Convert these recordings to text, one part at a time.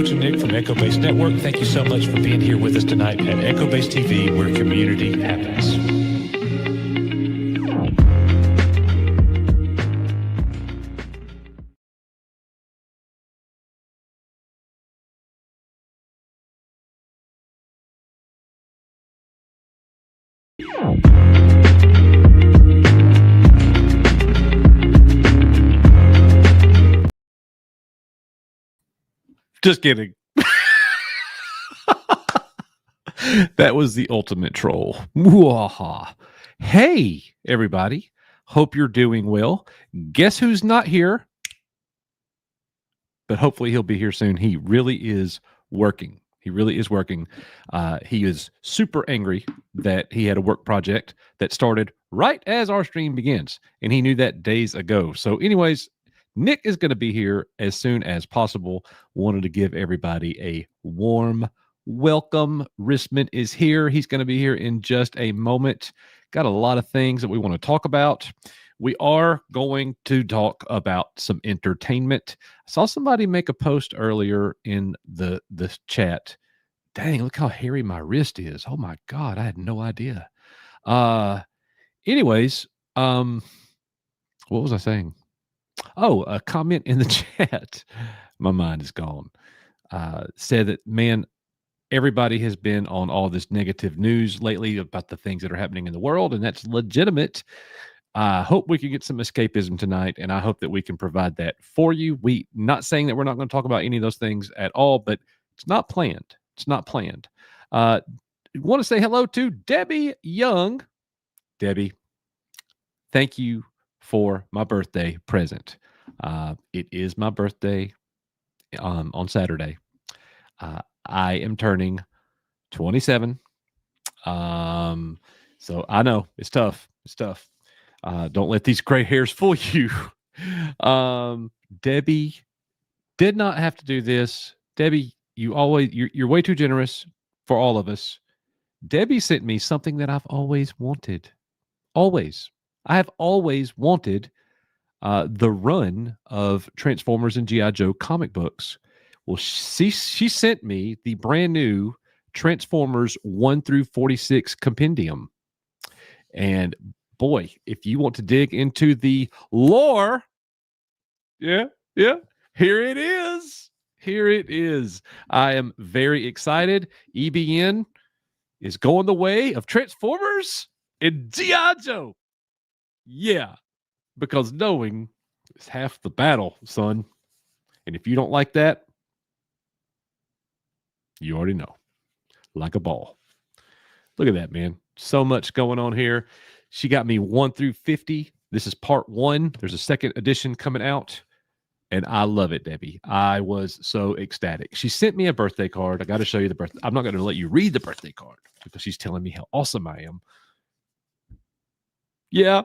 Coach and Nick from Echo Base Network. Thank you so much for being here with us tonight at Echo Base TV, where community happens. Just kidding. That was the ultimate troll. Hey, everybody. Hope you're doing well. Guess who's not here? But hopefully he'll be here soon. He really is working. He really is working. He is super angry that he had a work project that started right as our stream begins. And he knew that days ago. So anyways, Nick is going to be here as soon as possible. Wanted to give everybody a warm welcome. Risman is here. He's going to be here in just a moment. Got a lot of things that we want to talk about. We are going to talk about some entertainment. I saw somebody make a post earlier in the chat. Dang, look how hairy my wrist is. Oh my God, I had no idea. Anyways, what was I saying? Oh, a comment in the chat. My mind is gone. Said that, man, everybody has been on all this negative news lately about the things that are happening in the world, and that's legitimate. I hope we can get some escapism tonight, and I hope that we can provide that for you. We not saying that we're not going to talk about any of those things at all, but it's not planned. It's not planned. Want to say hello to Debbie Young. Debbie, thank you for my birthday present. It is my birthday on Saturday. I am turning 27. So I know it's tough. It's tough. Don't let these gray hairs fool you. Debbie did not have to do this. Debbie, you're way too generous for all of us. Debbie sent me something that I've always wanted. Always. I have always wanted the run of Transformers and G.I. Joe comic books. Well, she sent me the brand new Transformers 1 through 46 compendium. And boy, if you want to dig into the lore, yeah, here it is. Here it is. I am very excited. EBN is going the way of Transformers and G.I. Joe. Yeah, because knowing is half the battle, son. And if you don't like that, you already know. Like a ball. Look at that, man. So much going on here. She got me 1 through 50. This is part 1. There's a second edition coming out. And I love it, Debbie. I was so ecstatic. She sent me a birthday card. I got to show you the birthday. I'm not going to let you read the birthday card because she's telling me how awesome I am. Yeah,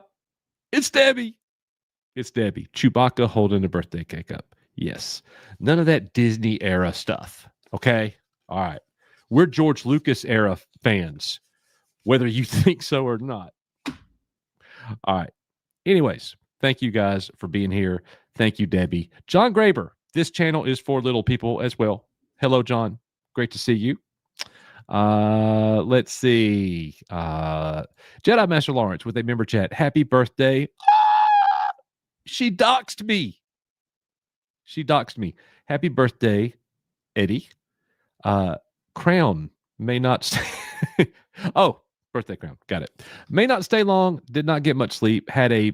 it's Debbie. It's Debbie. Chewbacca holding the birthday cake up. Yes. None of that Disney era stuff. Okay? All right. We're George Lucas era fans, whether you think so or not. All right. Anyways, thank you guys for being here. Thank you, Debbie. John Graber, this channel is for little people as well. Hello, John. Great to see you. Let's see. Jedi Master Lawrence with a member chat. Happy birthday. She doxed me. Happy birthday, Eddie. Crown may not stay. Oh, birthday crown. Got it. May not stay long. Did not get much sleep. Had a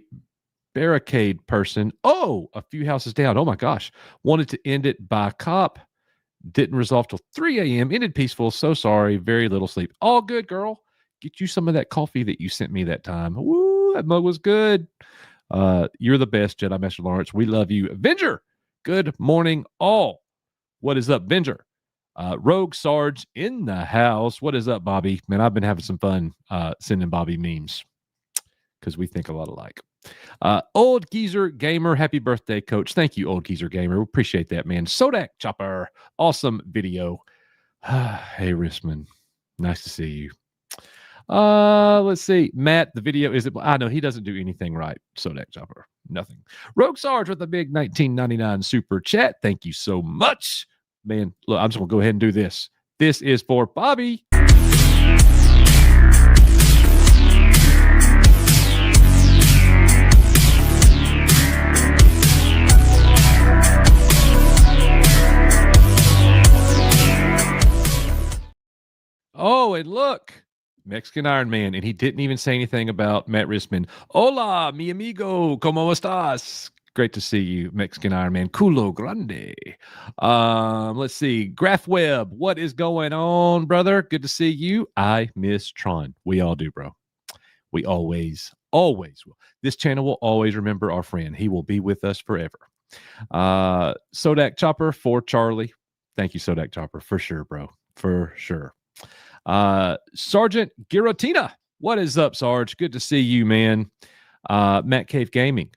barricade person. Oh, a few houses down. Oh my gosh. Wanted to end it by cop. Didn't resolve till 3 a.m. Ended peaceful. So sorry. Very little sleep. All good, girl. Get you some of that coffee that you sent me that time. Woo, that mug was good. You're the best, Jedi Master Lawrence. We love you. Avenger, good morning, all. What is up, Avenger? Rogue Sarge in the house. What is up, Bobby? Man, I've been having some fun sending Bobby memes because we think a lot alike. Old Geezer Gamer, happy birthday, Coach. Thank you, Old Geezer Gamer. We appreciate that, man. Sodak Chopper, awesome video. Hey, Risman, nice to see you. Let's see. Matt, the video is it? I know he doesn't do anything right. Sodak Chopper, nothing. Rogue Sarge with a big 1999 super chat. Thank you so much. Man, look, I'm just going to go ahead and do this. This is for Bobby. Oh, and look, Mexican Iron Man, and he didn't even say anything about Matt Risman. Hola, mi amigo, ¿cómo estás? Great to see you, Mexican Iron Man. Culo grande. Let's see. Graph Web, what is going on, brother? Good to see you. I miss Tron. We all do, bro. We always will. This channel will always remember our friend. He will be with us forever. Sodak Chopper for Charlie. Thank you, Sodak Chopper, for sure, bro. For sure. Sergeant Giratina, what is up, Sarge? Good to see you, man. Matt Cave Gaming,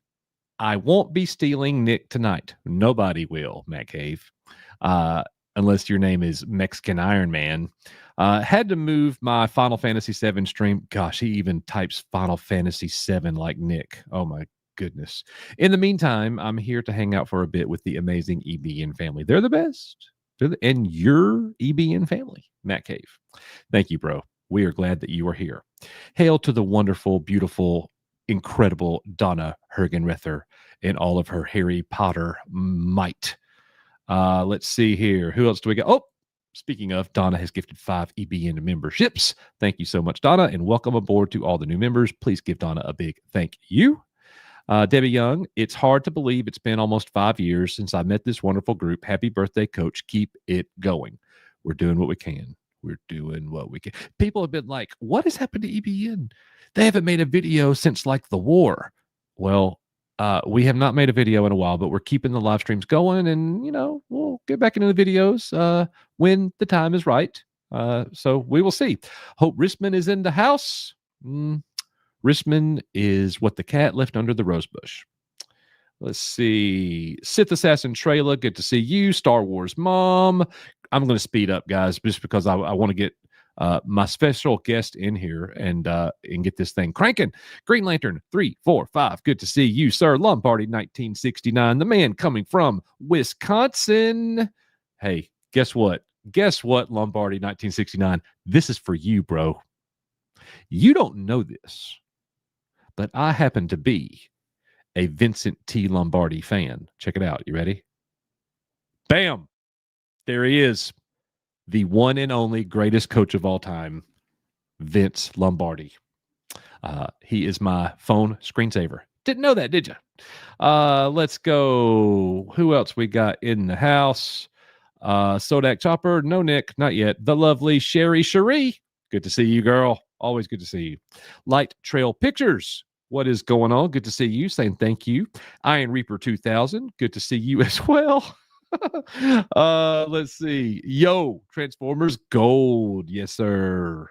I won't be stealing Nick tonight. Nobody will, Matt Cave, unless your name is Mexican Iron Man. Had to move my Final Fantasy VII stream. Gosh, he even types Final Fantasy VII like Nick. Oh my goodness. In the meantime, I'm here to hang out for a bit with the amazing EBN family. They're the best. And your EBN family, Matt Cave. Thank you, bro. We are glad that you are here. Hail to the wonderful, beautiful, incredible Donna Hergenrether and all of her Harry Potter might. Let's see here. Who else do we got? Oh, speaking of, Donna has gifted 5 EBN memberships. Thank you so much, Donna, and welcome aboard to all the new members. Please give Donna a big thank you. Debbie Young, it's hard to believe it's been almost 5 years since I met this wonderful group. Happy birthday, Coach. Keep it going. We're doing what we can. We're doing what we can. People have been like, what has happened to EBN? They haven't made a video since like the war. Well, we have not made a video in a while, but we're keeping the live streams going, and we'll get back into the videos when the time is right. So we will see. Hope Risman is in the house. Risman is what the cat left under the rose bush. Let's see. Sith Assassin Trayla, good to see you. Star Wars Mom. I'm going to speed up, guys, just because I want to get my special guest in here and get this thing cranking. Green Lantern 345. Good to see you, sir. Lombardi 1969, the man coming from Wisconsin. Hey, guess what? Lombardi 1969. This is for you, bro. You don't know this, but I happen to be a Vincent T. Lombardi fan. Check it out. You ready? Bam! There he is. The one and only greatest coach of all time, Vince Lombardi. He is my phone screensaver. Didn't know that, did you? Let's go. Who else we got in the house? Sodak Chopper. No, Nick, not yet. The lovely Sherry Cherie. Good to see you, girl. Always good to see you. Light Trail Pictures. What is going on? Good to see you. Saying thank you. Iron Reaper 2000. Good to see you as well. Let's see. Yo, Transformers Gold. Yes, sir.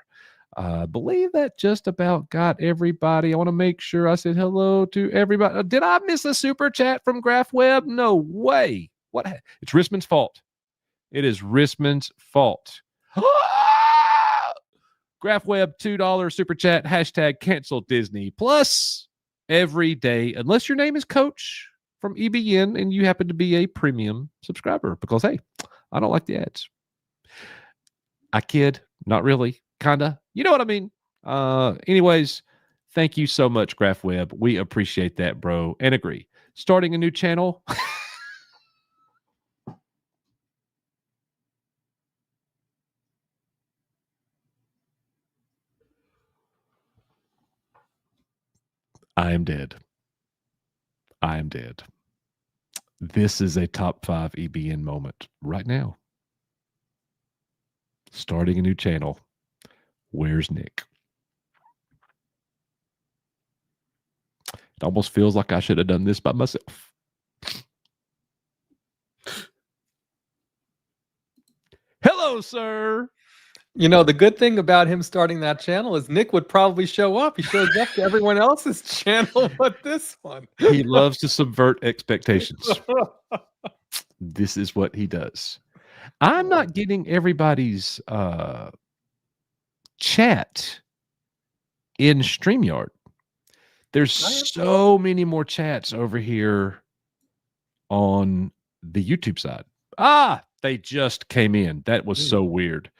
Believe that just about got everybody. I want to make sure I said hello to everybody. Did I miss a super chat from Graph Web? No way. What? It's Risman's fault. It is Risman's fault. Graph Web $2 super chat. Hashtag cancel Disney Plus every day, unless your name is Coach from EBN and you happen to be a premium subscriber, because hey, I don't like the ads. I kid, not really, kinda. You know what I mean? Anyways, thank you so much, Graph Web. We appreciate that, bro, and agree. Starting a new channel. I am dead. I am dead. This is a top 5 EBN moment right now. Starting a new channel. Where's Nick? It almost feels like I should have done this by myself. Hello, sir. You know, the good thing about him starting that channel is Nick would probably show up. He shows up to everyone else's channel but this one. He loves to subvert expectations. This is what he does. I'm not getting everybody's chat in StreamYard. There's so many more chats over here on the YouTube side. They just came in. That was so weird.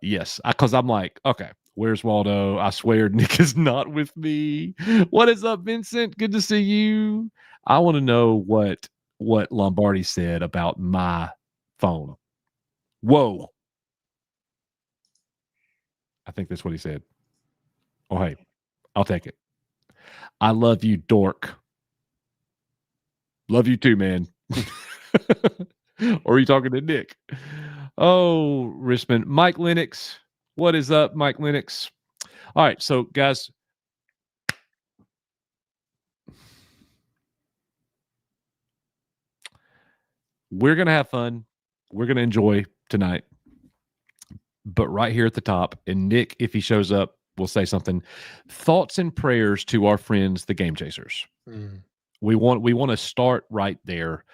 Yes, because I'm like, okay, where's Waldo? I swear Nick is not with me. What is up, Vincent? Good to see you. I want to know what Lombardi said about my phone. Whoa. I think that's what he said. Oh, hey, I'll take it. I love you, dork. Love you too, man. Or are you talking to Nick? Oh, Richmond. Mike Lennox. What is up, Mike Lennox? All right, so guys, we're going to have fun. We're going to enjoy tonight. But right here at the top, and Nick, if he shows up, will say something. Thoughts and prayers to our friends, the Game Chasers. We want to start right there.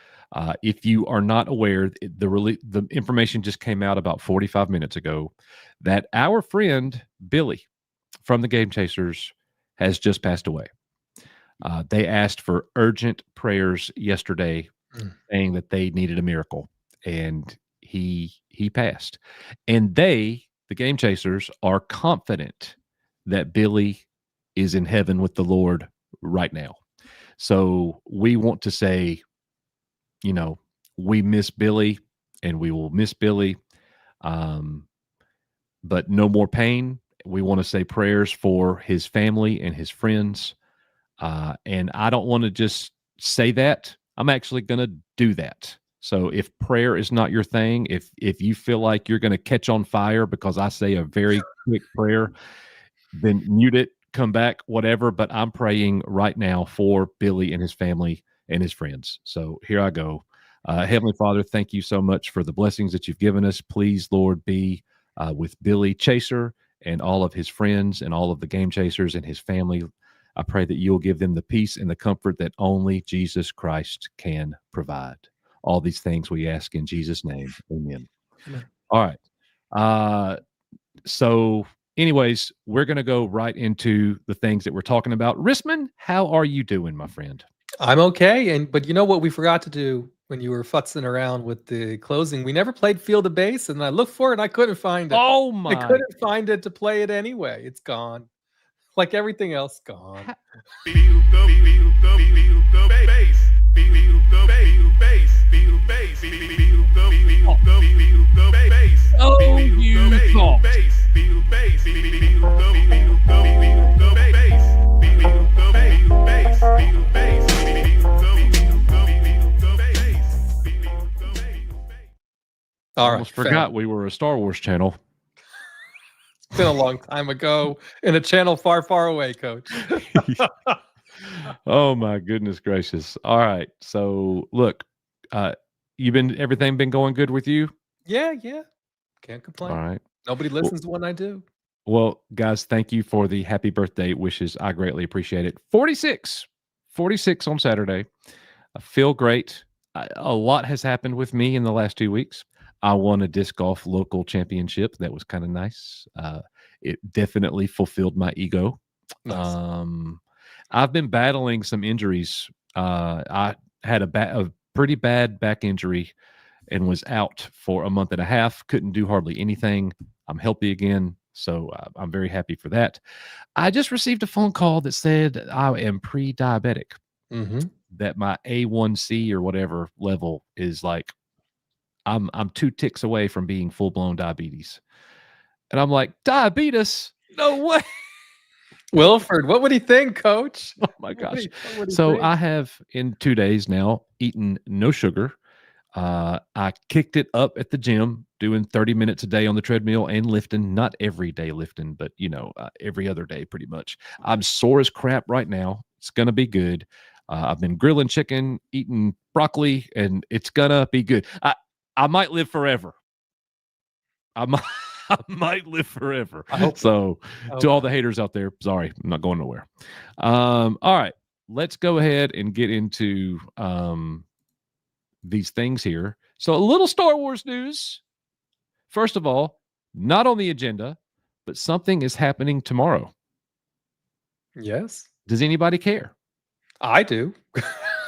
If you are not aware, the information just came out about 45 minutes ago that our friend Billy from the Game Chasers has just passed away. They asked for urgent prayers yesterday, saying that they needed a miracle, and he passed. And the Game Chasers, are confident that Billy is in heaven with the Lord right now. So we want to say, we miss Billy, and we will miss Billy, but no more pain. We want to say prayers for his family and his friends. And I don't want to just say that. I'm actually going to do that. So if prayer is not your thing, if you feel like you're going to catch on fire because I say a very quick prayer, then mute it, come back, whatever. But I'm praying right now for Billy and his family and his friends. So here I go. Heavenly Father, thank you so much for the blessings that you've given us. Please, Lord, be with Billy Chaser and all of his friends and all of the Game Chasers and his family. I pray that you'll give them the peace and the comfort that only Jesus Christ can provide. All these things we ask in Jesus' name. Amen. Amen. All right. So anyways, we're going to go right into the things that we're talking about. Risman, how are you doing, my friend? I'm okay. But you know what we forgot to do when you were futzing around with the closing? We never played Field of Base, and I looked for it and I couldn't find it. Oh my. I couldn't find it to play it anyway. It's gone. Like everything else, gone. Oh, you thought. All right. Almost forgot we were a Star Wars channel. It's been a long time ago in a channel far, far away, Coach. Oh my goodness gracious. All right. So look, everything been going good with you? Yeah. Can't complain. All right. Nobody listens when I do. Well, guys, thank you for the happy birthday wishes. I greatly appreciate it. 46 on Saturday. I feel great. A lot has happened with me in the last 2 weeks. I won a disc golf local championship. That was kind of nice. It definitely fulfilled my ego. Nice. I've been battling some injuries. I had a pretty bad back injury and was out for a month and a half. Couldn't do hardly anything. I'm healthy again, so I'm very happy for that. I just received a phone call that said I am pre-diabetic. That my A1C or whatever level is like, I'm 2 ticks away from being full-blown diabetes. And I'm like, diabetes? No way. Wilford, what would he think, Coach? Oh my gosh. So I have in 2 days now eaten no sugar. I kicked it up at the gym, doing 30 minutes a day on the treadmill and lifting, not every day lifting, but every other day pretty much. I'm sore as crap right now. It's going to be good. I've been grilling chicken, eating broccoli, and it's going to be good. I might live forever. I might live forever. So to all the haters out there, sorry, I'm not going nowhere. All right, let's go ahead and get into these things here. So a little Star Wars news. First of all, not on the agenda, but something is happening tomorrow. Yes. Does anybody care? I do.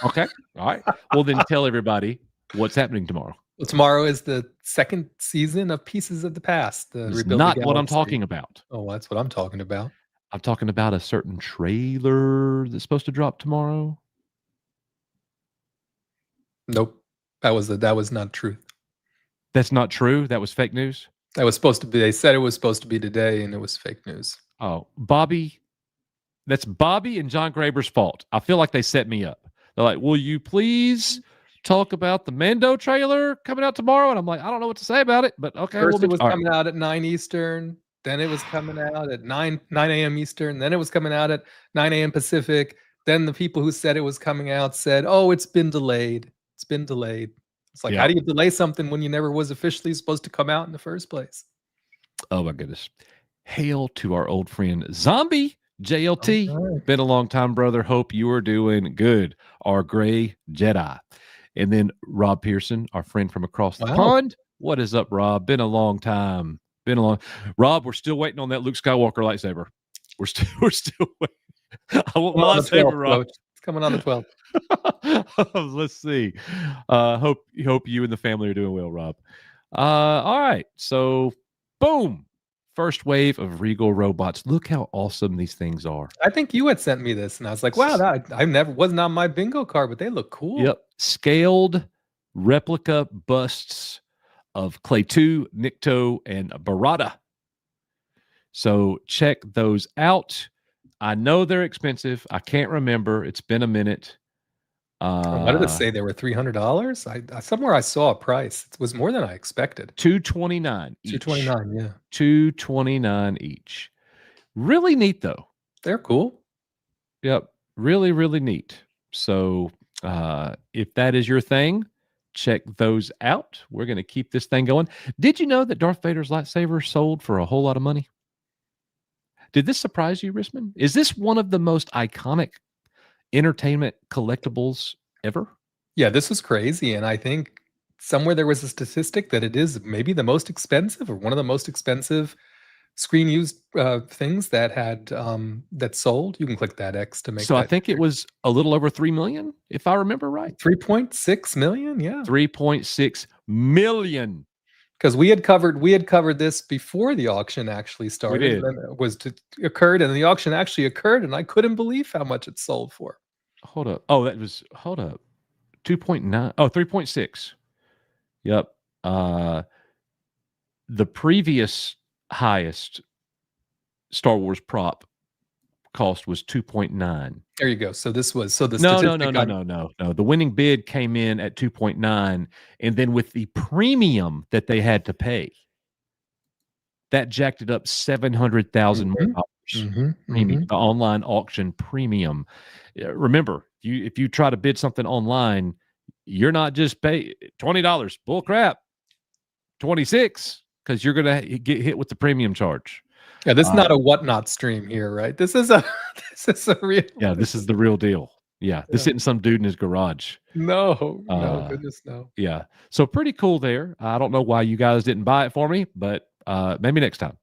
Okay. All right. Well, then tell everybody what's happening tomorrow. Well, tomorrow is the second season of Pieces of the Past, the It's Rebuild the not what I'm Galaxy. talking about. Oh, that's what I'm talking about. I'm talking about a certain trailer that's supposed to drop tomorrow. Nope. That was not truth. That's not true. That was fake news. That was supposed to be. They said it was supposed to be today, and it was fake news. Oh, Bobby. That's Bobby and John Graber's fault. I feel like they set me up. They're like, will you please talk about the Mando trailer coming out tomorrow? And I'm like, I don't know what to say about it, but okay. First, it was all right. coming out at 9 Eastern. Then it was coming out at 9 a.m. Eastern. Then it was coming out at 9 a.m. Pacific. Then the people who said it was coming out said, "Oh, it's been delayed. It's been delayed." It's like, Yeah. how do you delay something when you never was officially supposed to come out in the first place? Oh my goodness. Hail to our old friend Zombie JLT. Okay. Been a long time, brother. Hope you are doing good. Our gray Jedi. And then Rob Pearson, our friend from across the Wow. pond. What is up, Rob? Been a long time. Rob, we're still waiting on that Luke Skywalker lightsaber. We're still waiting. I want my lightsaber, Rob. It's coming on the 12th. Let's see. Hope you and the family are doing well, Rob. All right. So boom. First wave of Regal robots. Look how awesome these things are. I think you had sent me this, and I was like, wow, that I never wasn't on my bingo card, but they look cool. Yep. Scaled replica busts of Claytu, Nikto, and Barada. So check those out. I know they're expensive. I can't remember. It's been a minute. Why did it say they were $300? I somewhere I saw a price. It was more than I expected. $229 each. $229, yeah. $229 each. Really neat though. They're cool. Yep. Really, really neat. So if that is your thing, check those out. We're going to keep this thing going. Did you know that Darth Vader's lightsaber sold for a whole lot of money? Did this surprise you, Risman? Is this one of the most iconic entertainment collectibles ever? Yeah, this was crazy. And I think somewhere there was a statistic that it is maybe the most expensive or one of the most expensive screen used things that had that sold. You can click that X to make so that. I think it was a little over 3 million, if I remember right. 3.6 million, yeah. 3.6 million. Because we had covered this before the auction actually started. We did. And then occurred, and the auction actually occurred, and I couldn't believe how much it sold for. Hold up. Oh, hold up. 2.9. Oh, 3.6. Yep. The previous highest Star Wars prop cost was 2.9. There you go. So this was the No. statistic. The winning bid came in at 2.9, and then with the premium that they had to pay, that jacked it up $700,000 more dollars. Premium, the online auction premium. Remember, if you try to bid something online, you're not just pay $20. Bull crap. 26, because you're gonna get hit with the premium charge. Yeah, this is not a whatnot stream here, right? This is a real. Yeah, this is the real deal. Yeah, this isn't some dude in his garage. No, goodness, no. Yeah, so pretty cool there. I don't know why you guys didn't buy it for me, but maybe next time.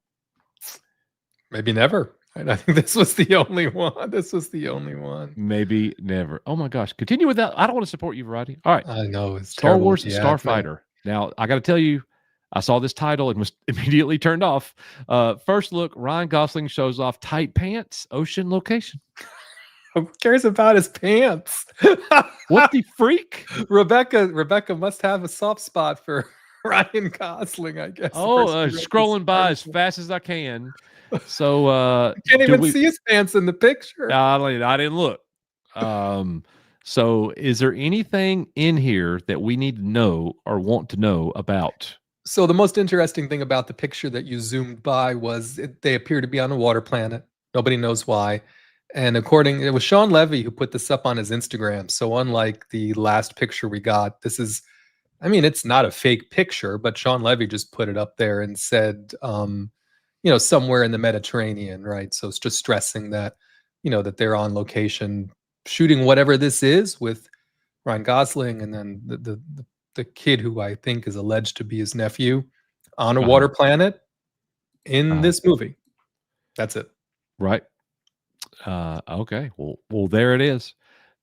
Maybe never. I think this was the only one. This was the only one. Maybe never. Oh my gosh, continue with that. I don't want to support you, Variety. All right, I know it's Star terrible. Wars Starfighter. Now I got to tell you, I saw this title and was immediately turned off. First look, Ryan Gosling shows off tight pants, ocean location. Who cares about his pants? What the freak? Rebecca must have a soft spot for Ryan Gosling, I guess. Oh, scrolling by as fast as I can. So you can't even see his pants in the picture. I didn't look. So is there anything in here that we need to know or want to know about? So the most interesting thing about the picture that you zoomed by was they appear to be on a water planet. Nobody knows why. And it was Sean Levy who put this up on his Instagram. So unlike the last picture we got, this is, I mean, it's not a fake picture, but Sean Levy just put it up there and said, somewhere in the Mediterranean, right? So it's just stressing that, that they're on location shooting whatever this is with Ryan Gosling and then the kid who I think is alleged to be his nephew on a water planet in this movie. That's it. Right. Okay. Well, there it is.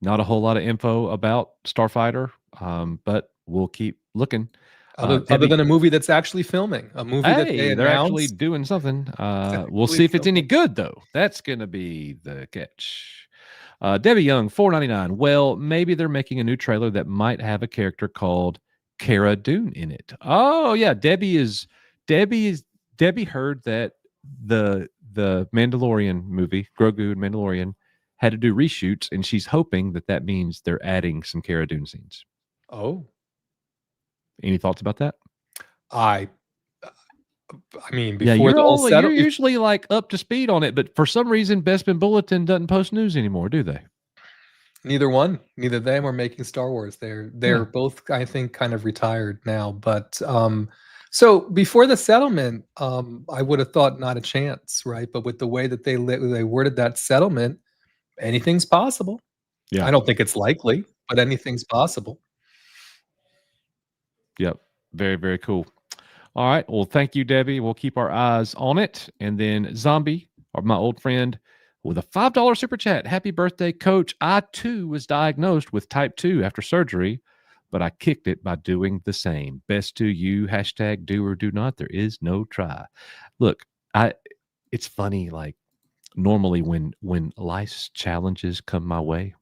Not a whole lot of info about Starfighter, but we'll keep looking. Other Debbie, than a movie that's actually filming, a movie that they hey, they're actually announced doing something. is We'll actually see if it's any filming. good though. That's gonna be the catch. Debbie Young, 4.99. Well, maybe they're making a new trailer that might have a character called Cara Dune in it. Oh yeah, Debbie is Debbie heard that the Mandalorian movie, Grogu and Mandalorian, had to do reshoots, and she's hoping that that means they're adding some Cara Dune scenes. Oh, Any thoughts about that? I I mean, Yeah, before the whole you're settle, usually like up to speed on it, but for some reason, Bespin Bulletin doesn't post news anymore, do they? neither one, neither them are making Star Wars. They're Yeah. both, I think, kind of retired now. But so before the settlement, I would have thought not a chance, right? But with the way that they worded that settlement, anything's possible. Yeah. I don't think it's likely, but anything's possible. Yep. Very, very cool. All right. Well, thank you, Debbie. We'll keep our eyes on it. And then Zombie, or my old friend, with a $5 super chat. Happy birthday, coach. I too was diagnosed with type 2 after surgery, but I kicked it by doing the same. Best to you. Hashtag do or do not. There is no try. Look, it's funny, like normally when life's challenges come my way,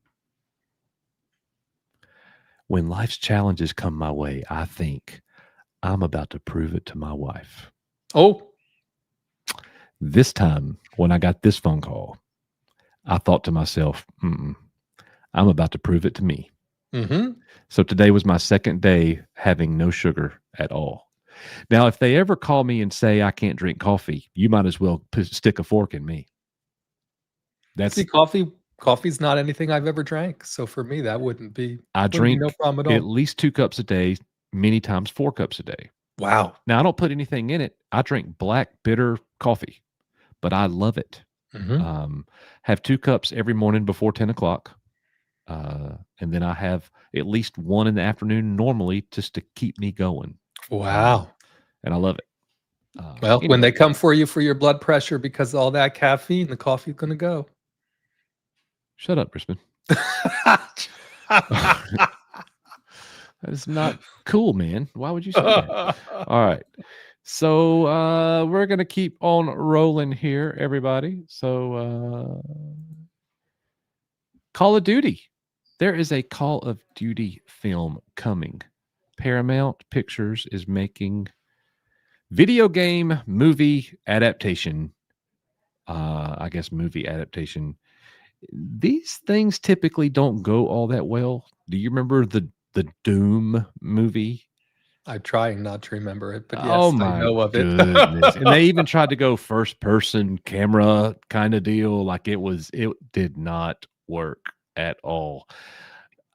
I think I'm about to prove it to my wife. Oh, This time, when I got this phone call, I thought to myself, I'm about to prove it to me. mm-hmm. So today was my second day having no sugar at all. Now, if they ever call me and say I can't drink coffee, you might as well stick a fork in me. See, That's coffee's not anything I've ever drank. So for me, that I wouldn't be no drink problem at at all. least 2 cups a day, many times 4 cups a day. Wow. Now, I don't put anything in it. I drink black, bitter coffee, but I love it. Mm-hmm. Have 2 cups every morning before 10 o'clock. And then I have at least one in the afternoon normally just to keep me going. Wow. And I love it. Well, when Anyway, they come for you for your blood pressure because of all that caffeine, the coffee's going to go. shut up, Brisbane. That is not cool, man. Why would you say that? All right. So we're gonna keep on rolling here, everybody. So Call of Duty. There is a Call of Duty film coming. Paramount Pictures is making video game movie adaptation. I guess movie adaptation. These things typically don't go all that well. Do you remember the Doom movie? I'm trying not to remember it, but Oh yes, I my know of it. goodness. And they even tried to go first person camera kind of deal. Like it did not work at all.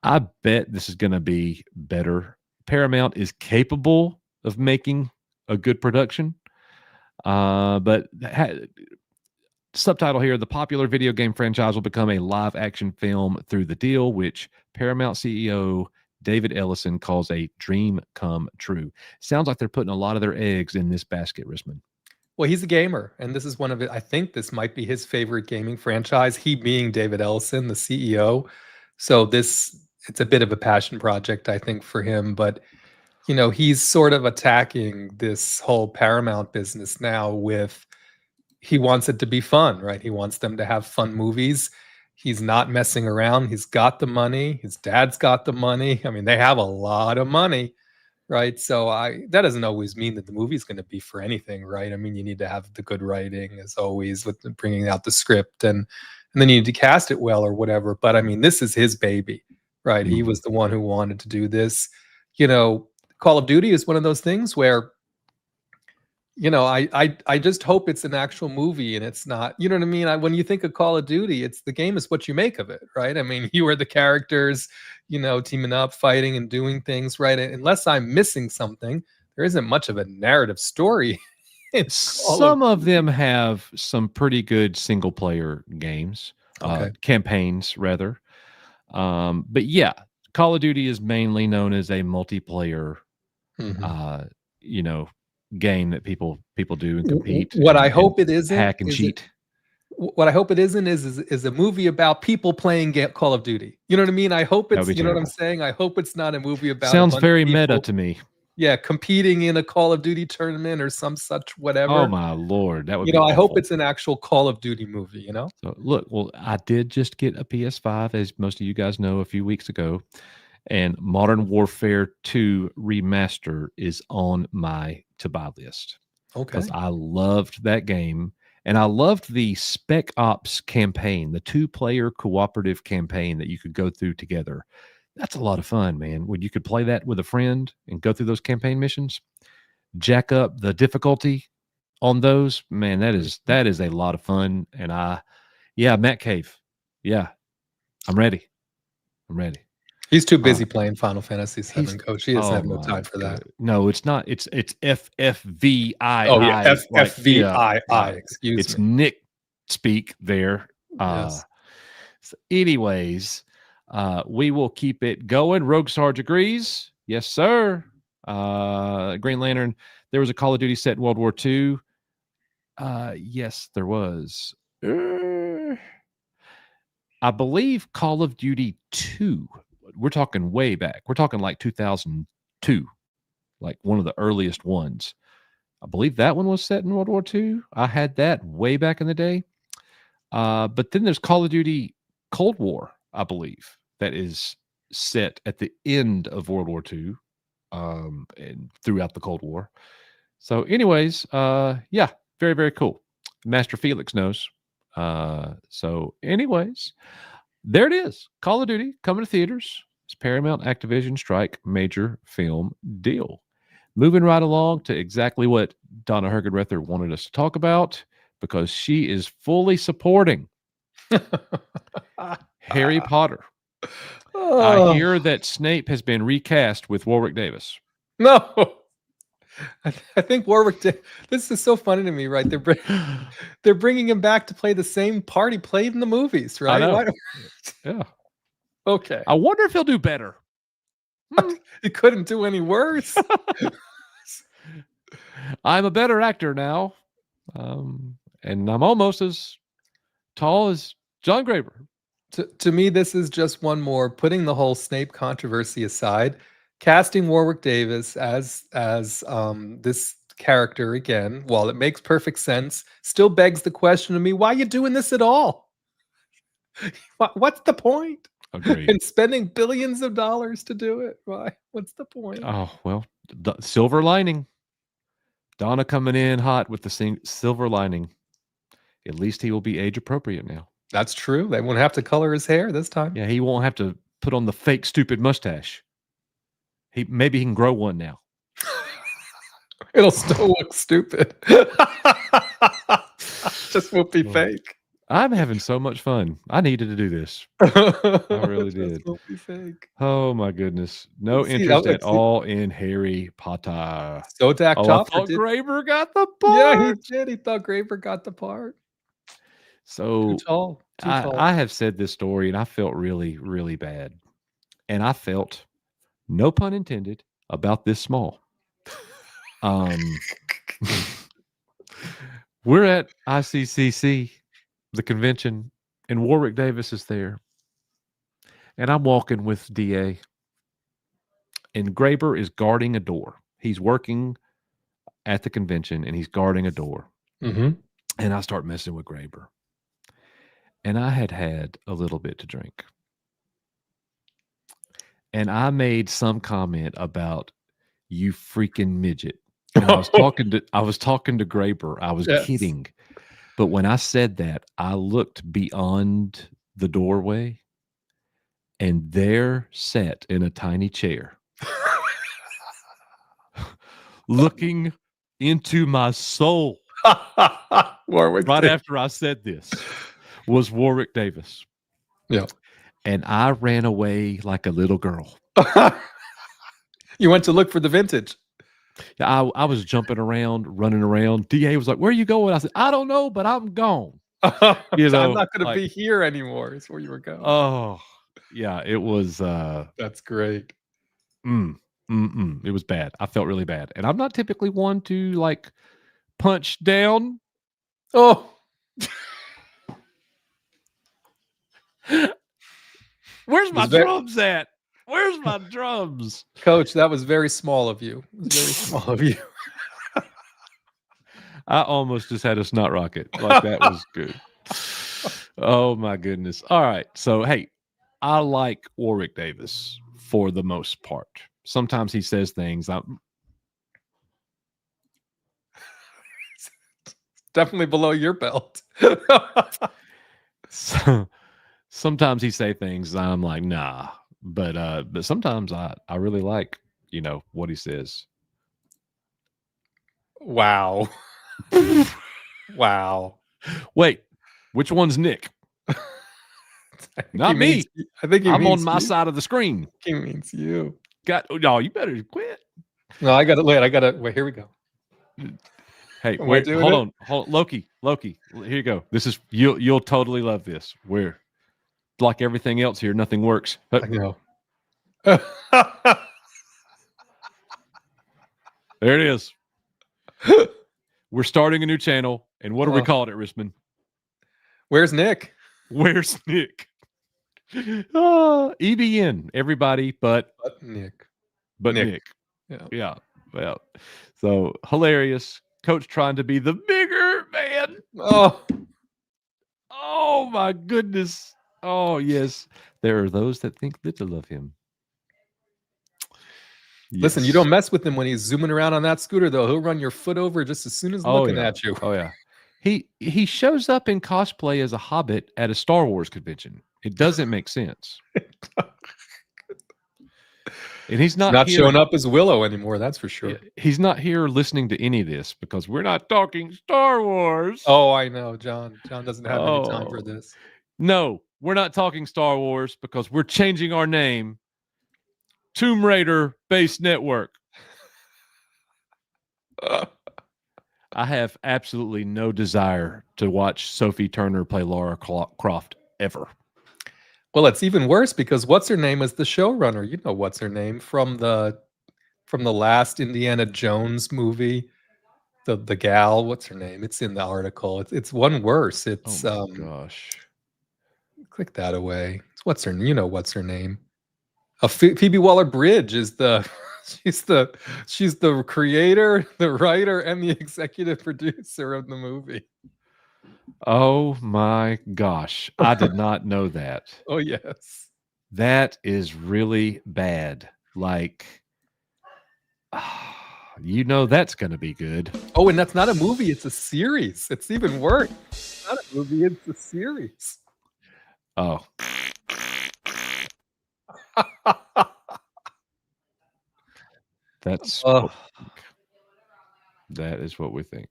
I bet this is going to be better. Paramount is capable of making a good production. But subtitle here, the popular video game franchise will become a live action film through the deal, which Paramount CEO David Ellison calls a dream come true. Sounds like they're putting a lot of their eggs in this basket, Risman. Well, he's a gamer, and this is one of it. I think this might be his favorite gaming franchise. He being David Ellison, the CEO. So it's a bit of a passion project, I think, for him. But he's sort of attacking this whole Paramount business now with he wants it to be fun, right? He wants them to have fun movies. He's not messing around. He's got the money. His dad's got the money. I mean, they have a lot of money, right? So that doesn't always mean that the movie's going to be for anything, right? I mean, you need to have the good writing as always with bringing out the script and then you need to cast it well or whatever. But I mean, this is his baby, right? He was the one who wanted to do this. Call of Duty is one of those things where I just hope it's an actual movie and it's not, you know what I mean? When you think of Call of Duty, it's the game is what you make of it, right? I mean, you are the characters, teaming up, fighting and doing things, right? Unless I'm missing something, there isn't much of a narrative story. Some of them have some pretty good single player games, campaigns rather. But yeah, Call of Duty is mainly known as a multiplayer, game that people do and compete. What I hope it isn't hack and cheat. What I hope it isn't is a movie about people playing Call of Duty. You know what I mean? I hope it's, you know what I'm saying? I hope it's not a movie about sounds very meta to me. Yeah, competing in a Call of Duty tournament or some such whatever. Oh my Lord, that would You be know, I hope awful. it's an actual Call of Duty movie, you know? So look, well, I did just get a PS5, as most of you guys know, a few weeks ago, and Modern Warfare 2 Remaster is on my to buy list because Okay. I loved that game. And I loved the Spec Ops campaign, the 2-player cooperative campaign that you could go through together. That's a lot of fun, man. When you could play that with a friend and go through those campaign missions, jack up the difficulty on those, man, Mhm. that is a lot of fun. And yeah, Matt Cave. Yeah, I'm ready. I'm ready. He's too Uh, busy playing Final Fantasy he's VII, Coach. He doesn't oh have no my time for that. good. No, it's not. It's FFVII. Oh, yeah, Like yeah, FFVII, yeah. excuse It's me. Nick speak there. Yes. Anyways, we will keep it going. Rogue Sarge agrees. Yes, sir. Green Lantern. There was a Call of Duty set in World War II. Yes, there was. I believe Call of Duty 2. We're talking way back. We're talking like 2002, like one of the earliest ones. I believe that one was set in World War II. I had that way back in the day. But then there's Call of Duty Cold War, I believe, that is set at the end of World War II, and throughout the Cold War. So, anyways, yeah, very, very cool. Master Felix knows. So, anyways, there it is. Call of Duty coming to theaters. It's Paramount Activision Strike major film deal. Moving right along to exactly what Donna Hergenrether wanted us to talk about because she is fully supporting Harry Potter. I Oh, hear that Snape has been recast with Warwick Davis. no. I think Warwick did. This is so funny to me, right? They're bringing him back to play the same part he played in the movies, I right? know. Why don't Yeah. Okay. I wonder if he'll do better. Hmm. He couldn't do any worse. I'm a better actor now. And I'm almost as tall as John Graber. To me, this is just one more putting the whole Snape controversy aside, casting Warwick Davis as this character again, while it makes perfect sense, still begs the question to me, why are you doing this at all? What's the point? Agreed. And spending billions of dollars to do it. Why? What's the point? Oh, well, the silver lining. Donna coming in hot with the silver lining. At least he will be age appropriate now. That's true. They won't have to color his hair this time. Yeah, he won't have to put on the fake stupid mustache. Maybe he can grow one now. It'll still look stupid. Just won't be fake. I'm having so much fun. I needed to do this. I really Just did. won't be fake. Oh my goodness. No See, interest at all in Harry Potter. Zodak Oh, I Chopper thought did. Graver got the Yeah, he part. did. He thought Graver got the part. Too So tall. Too tall. I have said this story and I felt really, really bad. And I felt, no pun intended, about this small. We're at ICCC, the convention, and Warwick Davis is there. And I'm walking with DA. And Graber is guarding a door. He's working at the convention and he's guarding a door. Mm-hmm. And I start messing with Graber. And I had had a little bit to drink. And I made some comment about you freaking midget. And I was talking to Graber. I was Yes. kidding. But when I said that, I looked beyond the doorway and there sat in a tiny chair, looking into my soul. Warwick Right did. after I said this was Warwick Davis. Yeah. And I ran away like a little girl. You went to look for the vintage. I was jumping around, running around. DA was like, "Where are you going?" I said, "I don't know, but I'm gone." You I'm know, not going to like, be here anymore. Is where you were going. oh, yeah, it was. That's great. It was bad. I felt really bad, and I'm not typically one to like punch down. Oh, Where's my was very- drums at? Where's my drums? Coach, that was very small of you. It was very small of you. I almost just had a snot rocket. Like that was good. Oh my goodness. All right. So hey, I like Warwick Davis for the most part. Sometimes he says things. Definitely below your belt. So, sometimes he say things I'm like, nah. But sometimes I really like, what he says. Wow. Wow. Wait, which one's Nick? Not me. I think he I'm on means my you. side of the screen. He means you. No, you better quit. No, I got to wait. Here we go. Hey, Am I wait, doing hold it? on. Loki. Here you go. This is you'll totally love this. We're like everything else here, nothing works. I know. There it is. We're starting a new channel, and what do we call it, Risman? Where's Nick? Where's Nick? EBN, everybody, but Nick. Nick. Yeah. Yeah. Well, so hilarious. Coach trying to be the bigger man. Oh my goodness. Oh yes. There are those that think little of him. Listen, you Yes. don't mess with him when he's zooming around on that scooter, though. He'll run your foot over just as soon as looking at you. Oh yeah. He shows up in cosplay as a hobbit at a Star Wars convention. It doesn't make sense. And he's not here, showing up as Willow anymore, that's for sure. He's not here listening to any of this because we're not talking Star Wars. Oh, I know, John. John doesn't have any time for this. No, we're not talking Star Wars because we're changing our name. Tomb Raider Base Network. I have absolutely no desire to watch Sophie Turner play Lara Croft ever. Well, it's even worse because what's her name is the showrunner. You know what's her name from the last Indiana Jones movie. The gal, what's her name? It's in the article. It's one worse. It's oh my gosh. Click that away. What's her name? Phoebe Waller-Bridge is the she's the creator, the writer, and the executive producer of the movie. Oh my gosh. I did not know that. Oh yes. That is really bad. Like that's going to be good. Oh, and that's not a movie, it's a series. It's even worse. It's not a movie, it's a series. Oh. That's that is what we think.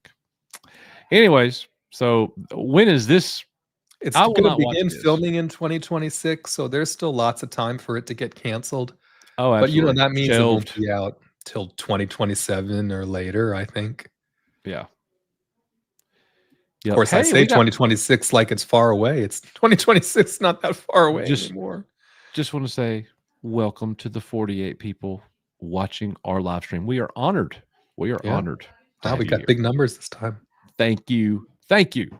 Anyways, so when is this? It's going to begin filming in 2026, so there's still lots of time for it to get canceled. Oh, absolutely. But that means it won't be out till 2027 or later, I think. Yeah. Of course, I say 2026 like it's far away. It's 2026, not that far away anymore. Just want to say welcome to the 48 people watching our live stream. We are honored. We are honored. Wow, we got big numbers this time. Thank you. Thank you.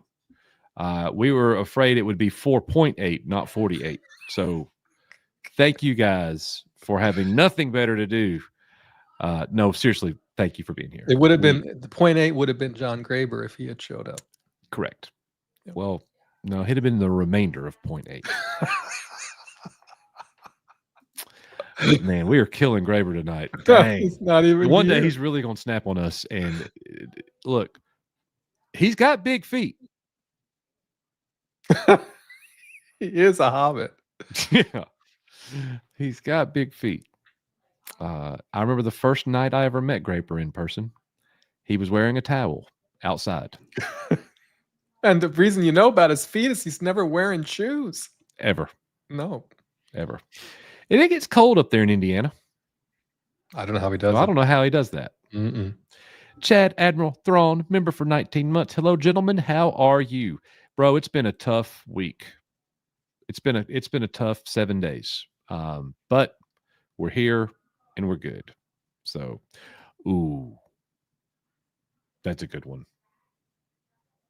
We were afraid it would be 4.8, not 48. So thank you guys for having nothing better to do. No, seriously, thank you for being here. It would have been the 0.8 would have been John Graber if he had showed up. Correct. Yep. Well, no, it'd have been the remainder of 0.8. Man, we are killing Graber tonight. Dang. He's not even One day he's really going to snap on us. And look, he's got big feet. He is a hobbit. Yeah. He's got big feet. I remember the first night I ever met Graper in person. He was wearing a towel outside. And the reason you know about his feet is he's never wearing shoes. Ever. No. Ever. And it gets cold up there in Indiana. I don't know how he does it. I don't know how he does that. Chad Admiral Thrawn, member for 19 months. Hello, gentlemen. How are you? Bro, it's been a tough week. It's been a tough 7 days. But we're here and we're good. So, ooh. That's a good one.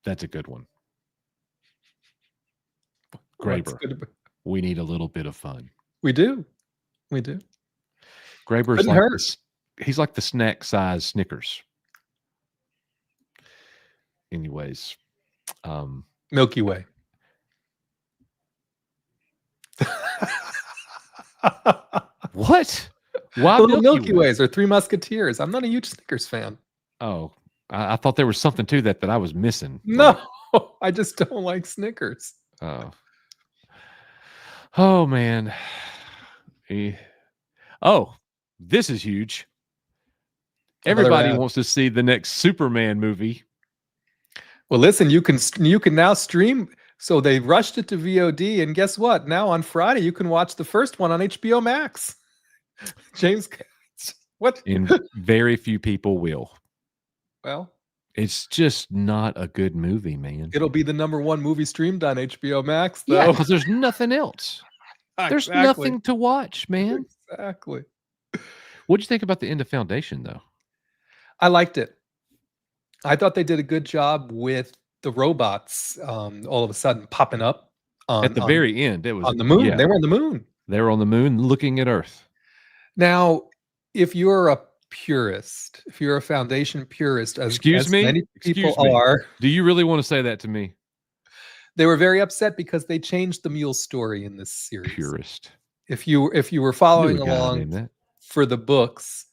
That's a good one. Graber, we need a little bit of fun. We do. We do. Graeber's Couldn't like hurt. this. He's like the snack size Snickers. Anyways, Milky Way. what? Why The little Milky Way? Ways or Three Musketeers. I'm not a huge Snickers fan. Oh, I thought there was something to that I was missing. No, I just don't like Snickers. Oh. Oh man. Oh, this is huge. Everybody ad. wants to see the next Superman movie. Well, listen, you can now stream. So they rushed it to VOD, and guess what? Now on Friday you can watch the first one on HBO Max. James, what? And very few people will. Well, it's just not a good movie, man. It'll be the #1 movie streamed on HBO Max, though. Yeah, because there's nothing else. There's nothing to watch, man. Exactly. What'd you think about the end of Foundation, though? I liked it. I thought they did a good job with the robots all of a sudden popping up at the very end. It was on the moon. Yeah. They were on the moon. They were on the moon looking at Earth. Now, if you're a purist, if you're a Foundation purist, as many people are, do you really want to say that to me? They were very upset because they changed the mule story in this series. Purist. If you were following along for the books,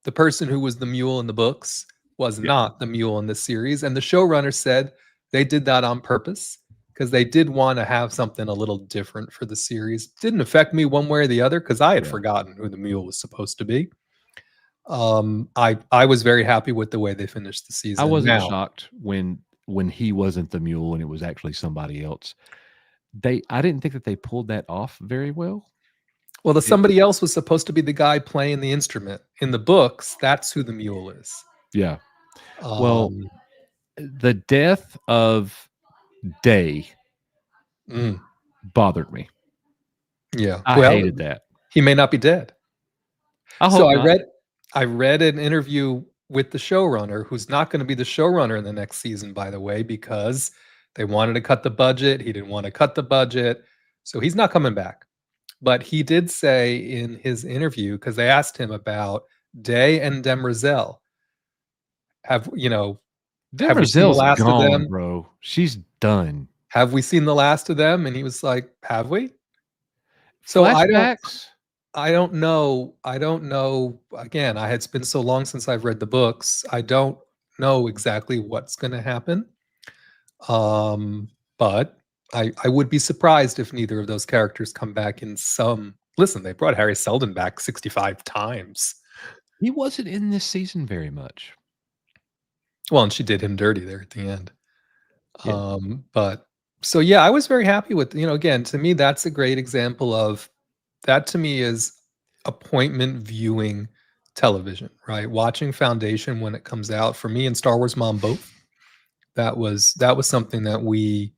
the person who was the mule in the books was not the mule in this series, and the showrunner said they did that on purpose because they did want to have something a little different for the series. Didn't affect me one way or the other because I had forgotten who the mule was supposed to be. I was very happy with the way they finished the season. I wasn't shocked when he wasn't the mule and it was actually somebody else. I didn't think that they pulled that off very well. Well, somebody else was supposed to be the guy playing the instrument. In the books, that's who the mule is. Yeah. Well, the death of Day bothered me. Yeah. I hated that. He may not be dead. So I read an interview with the showrunner, who's not going to be the showrunner in the next season, by the way, because they wanted to cut the budget. He didn't want to cut the budget. So he's not coming back. But he did say in his interview, because they asked him about Day and Demerzel. Have we seen the last of them? Bro. She's done. Have we seen the last of them? And he was like, have we? So Flashbacks? I don't know. Again, it's been so long since I've read the books. I don't know exactly what's going to happen. But I would be surprised if neither of those characters come back in some. Listen, they brought Harry Seldon back 65 times. He wasn't in this season very much. Well, and she did him dirty there at the end. Yeah. But so yeah, I was very happy with, again, to me, that's a great example of that. To me is appointment viewing television, right? Watching Foundation when it comes out, for me and Star Wars Mom both. That was something that we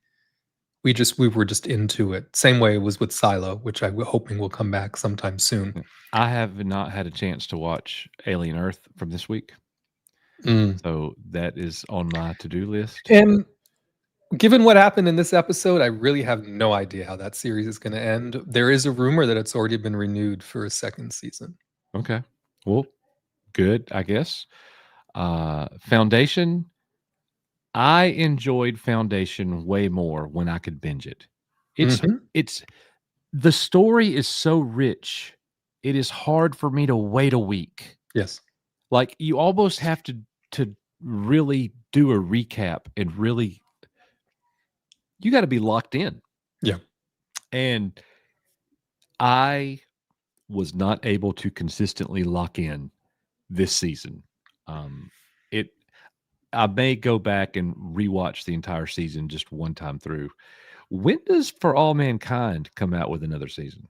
were just into it. Same way it was with Silo, which I'm hoping will come back sometime soon. I have not had a chance to watch Alien Earth from this week. So that is on my to-do list. And given what happened in this episode, I really have no idea how that series is going to end. There is a rumor that it's already been renewed for a second season. Okay. Well, good, I guess. Foundation. I enjoyed Foundation way more when I could binge it. It's the story is so rich. It is hard for me to wait a week. Yes. Like you almost have to really do a recap and really you got to be locked in. Yeah. And I was not able to consistently lock in this season. I may go back and rewatch the entire season just one time through. When does For All Mankind come out with another season?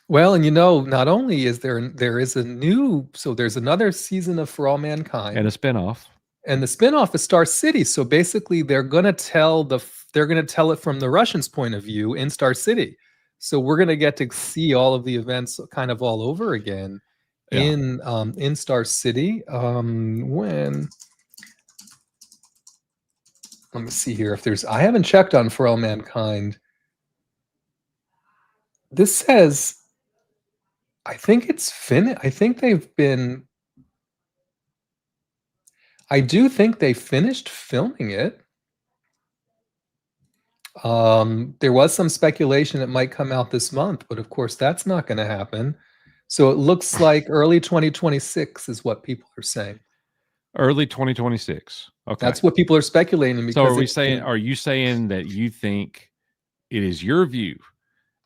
Well, and not only is there is there's another season of For All Mankind and a spinoff. And the spinoff is Star City. So basically they're going to tell it from the Russians' point of view in Star City. So we're going to get to see all of the events kind of all over again in Star City. Let me see here I haven't checked on For All Mankind. This says I think it's finished. I think they've been. I do think they finished filming it. There was some speculation it might come out this month, but of course that's not going to happen. So it looks like early 2026 is what people are saying. Early 2026. Okay. That's what people are speculating So because are you saying that you think it is your view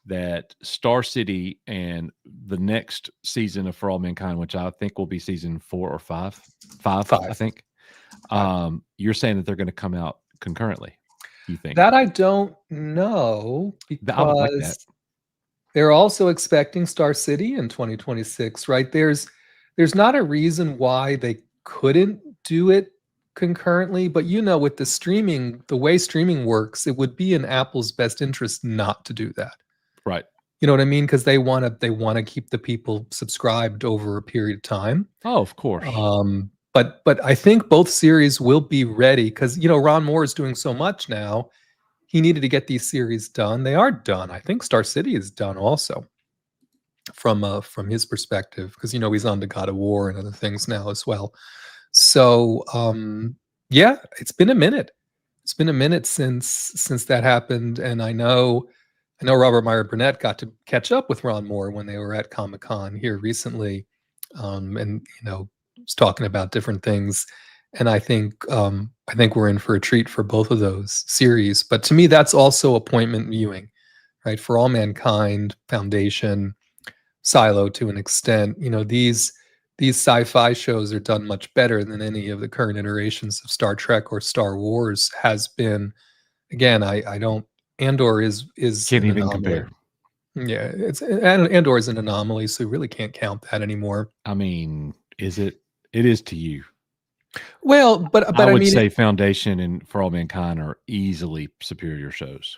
that Star City and the next season of For All Mankind, which I think will be season 4 or 5, I five. think, you're saying that they're going to come out concurrently? You think That I don't know I would like that? because they're also expecting Star City in 2026, right? There's not a reason why they couldn't do it concurrently, but with the streaming, the way streaming works, it would be in Apple's best interest not to do that. Right. You know what I mean? Because they want to keep the people subscribed over a period of time. Oh, of course. But I think both series will be ready because Ron Moore is doing so much now. He needed to get these series done. They are done. I think Star City is done also from his perspective because he's on to God of War and other things now as well. So yeah, it's been a minute. It's been a minute since that happened, and I know Robert Meyer Burnett got to catch up with Ron Moore when they were at Comic-Con here recently, and was talking about different things. And I think we're in for a treat for both of those series. But to me, that's also appointment viewing, right? For All Mankind, Foundation, Silo to an extent. These sci-fi shows are done much better than any of the current iterations of Star Trek or Star Wars has been. Again, I don't. Andor is Can't an even anomaly. compare. Yeah, Andor is an anomaly, so you really can't count that anymore. I mean, is it? It is to you. Well, but I I would mean, say Foundation and For All Mankind are easily superior shows.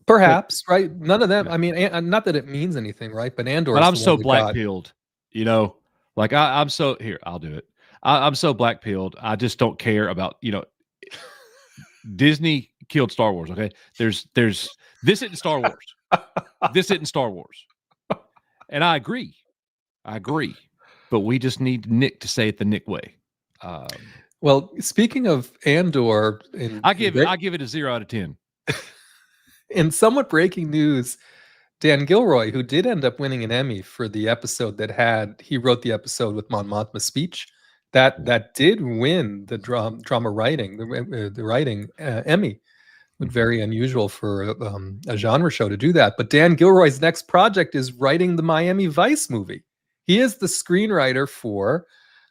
perhaps, right? None of them. Yeah. I mean, not that it means anything, right? But Andor But is I'm the one so that black got. pilled, like I'm so here. I'll do it. I'm so black pilled. I just don't care about Disney killed Star Wars. Okay, there's this isn't Star Wars. This isn't Star Wars, and I agree. But we just need Nick to say it the Nick way. Well, speaking of Andor, I give it a 0 out of 10. in somewhat breaking news, Dan Gilroy, who did end up winning an Emmy for the episode he wrote the episode with Mon Mothma's speech, that did win the drama writing, the writing Emmy. Very unusual for a genre show to do that. But Dan Gilroy's next project is writing the Miami Vice movie. He is the screenwriter for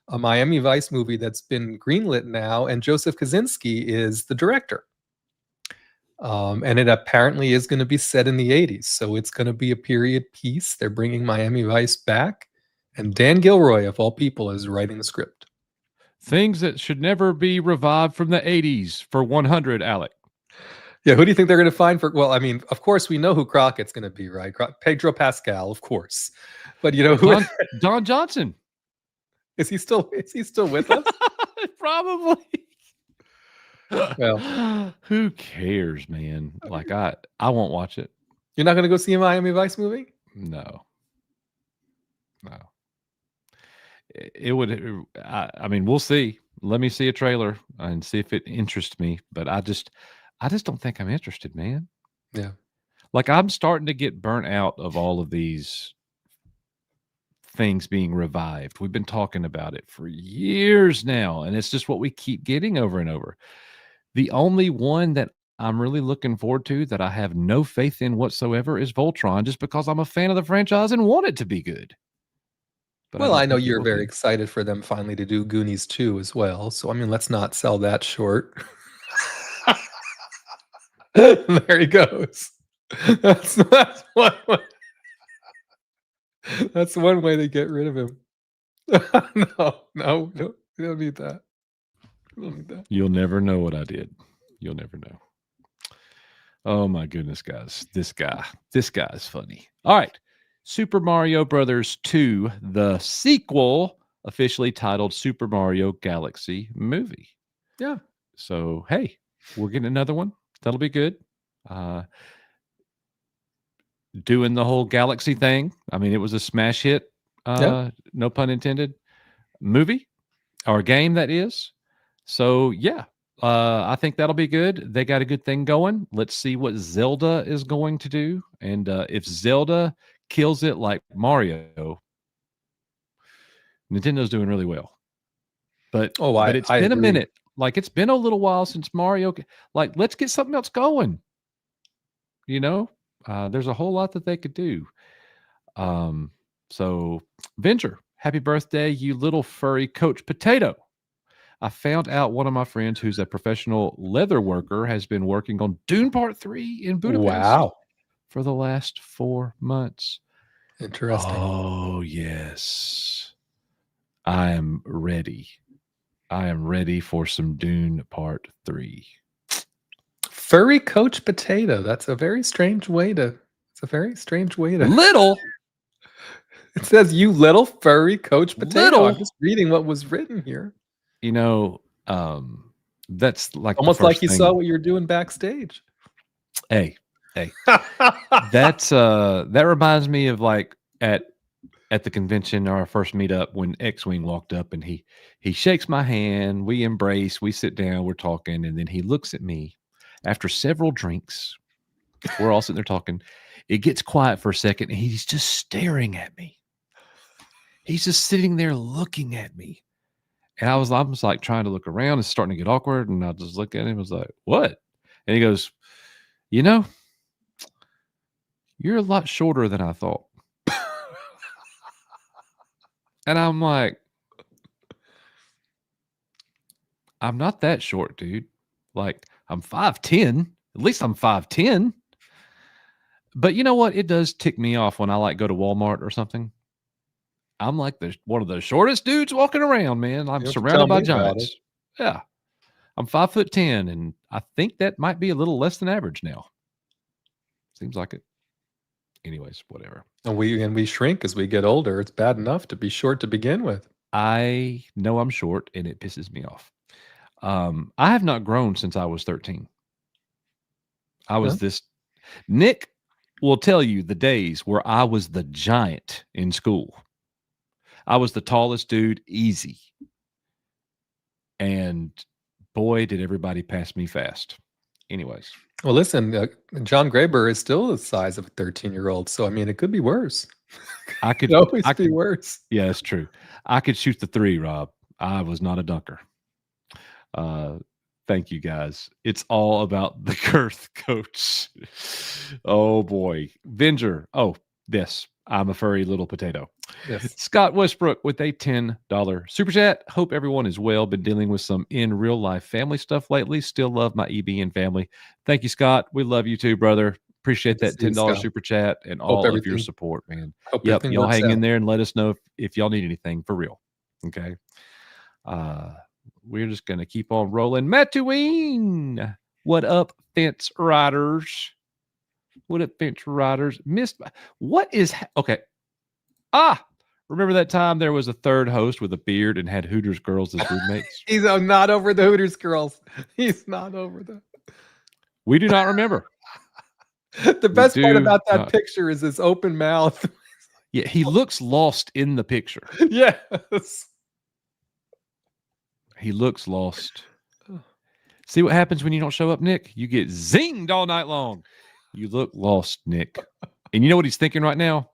a Miami Vice movie that's been greenlit now, and Joseph Kosinski is the director. And it apparently is going to be set in the 80s. So it's going to be a period piece. They're bringing Miami Vice back. And Dan Gilroy, of all people, is writing the script. Things that should never be revived from the 80s for 100, Alec. Yeah, who do you think they're going to find for? Well, I mean, of course, we know who Crockett's going to be, right? Pedro Pascal, of course. But who? Don Johnson. Is he still with us? Probably. Well, who cares, man? Like I won't watch it. You're not going to go see a Miami Vice movie? No. It would. I mean, we'll see. Let me see a trailer and see if it interests me. But I just don't think I'm interested, man. Yeah. Like I'm starting to get burnt out of all of these things being revived. We've been talking about it for years now, and it's just what we keep getting over and over. The only one that I'm really looking forward to that I have no faith in whatsoever is Voltron, just because I'm a fan of the franchise and want it to be good. But Well, I know think it you're will very be. excited for them finally to do Goonies 2 as well. So, I mean, let's not sell that short. There he goes. That's one way. That's one way to get rid of him. No, we don't need that. We don't need that. You'll never know what I did. You'll never know. Oh my goodness, guys. This guy is funny. All right. Super Mario Brothers 2, the sequel, officially titled Super Mario Galaxy Movie. Yeah. So, hey, we're getting another one. That'll be good. doing the whole Galaxy thing. I mean, it was a smash hit, Yeah. no pun intended, movie or game that is. So yeah, I think that'll be good. They got a good thing going. Let's see what Zelda is going to do, and if Zelda kills it like Mario, Nintendo's doing really well. But Oh, it's I been a agree. minute. Like it's been a little while since Mario. Like let's get something else going. You know, there's a whole lot that they could do. Um, so Venture, happy birthday, you little furry Coach Potato. I found out one of my friends who's a professional leather worker has been working on Dune Part 3 in Budapest Wow. for the last 4 months. Interesting. Oh, yes. I am ready. I am ready for some Dune Part 3. Furry Coach Potato. That's a very strange way to. It's a very strange way to. Little, It says you little furry Coach Potato. I'm little, just reading what was written here. you know, that's like the Almost like first you saw thing. what you're doing backstage. Hey, hey, that's that reminds me of like at the convention, our first meetup, when X-Wing walked up and he shakes my hand, we embrace, we sit down, we're talking, and then he looks at me after several drinks. We're all sitting there talking. It gets quiet for a second, and he's just staring at me. He's just sitting there looking at me. And I was like trying to look around. It's starting to get awkward. And I just look at him. I was like, what? And he goes, you know, you're a lot shorter than I thought. And I'm like, I'm not that short, dude. Like, I'm 5'10. At least I'm 5'10. But you know what? It does tick me off when I like go to Walmart or something. I'm like one of the shortest dudes walking around, man. I'm You have to tell surrounded by me about it. giants. Yeah. I'm 5'10, and I think that might be a little less than average now. Seems like it. Anyways, whatever. And we shrink as we get older. It's bad enough to be short to begin with. I know I'm short, and it pisses me off. I have not grown since I was 13. I was Huh? this. Nick will tell you the days where I was the giant in school. I was the tallest dude, easy. And boy, did everybody pass me fast. Anyways, Well, listen, John Graber is still the size of a 13-year-old, so I mean, it could be worse. I It could, could always I be could, worse. yeah, that's true. I could shoot the three, Rob. I was not a dunker. Thank you guys. It's all about the girth, coach. Oh boy. Venger. Oh, this. I'm a furry little potato. Yes. Scott Westbrook with a $10 super chat. Hope everyone is well. Been dealing with some in real life family stuff lately. Still love my EBN family. Thank you, Scott. We love you too, brother. Appreciate Good to that see you, $10 Scott. super chat and Hope all of your everything support, man. hope Yep. everything Y'all works hang in out. there and let us know if y'all need anything for real. Okay. We're just going to keep on rolling. Mattuine. What up, fence riders? What up, fence riders? What is okay? Remember that time there was a third host with a beard and had Hooters girls as roommates? He's not over the Hooters girls. He's not over them. We do not remember. The We best part do about that not. picture is his open mouth. Yeah, he looks lost in the picture. Yes. He looks lost. See what happens when you don't show up, Nick? You get zinged all night long. You look lost, Nick. And you know what he's thinking right now?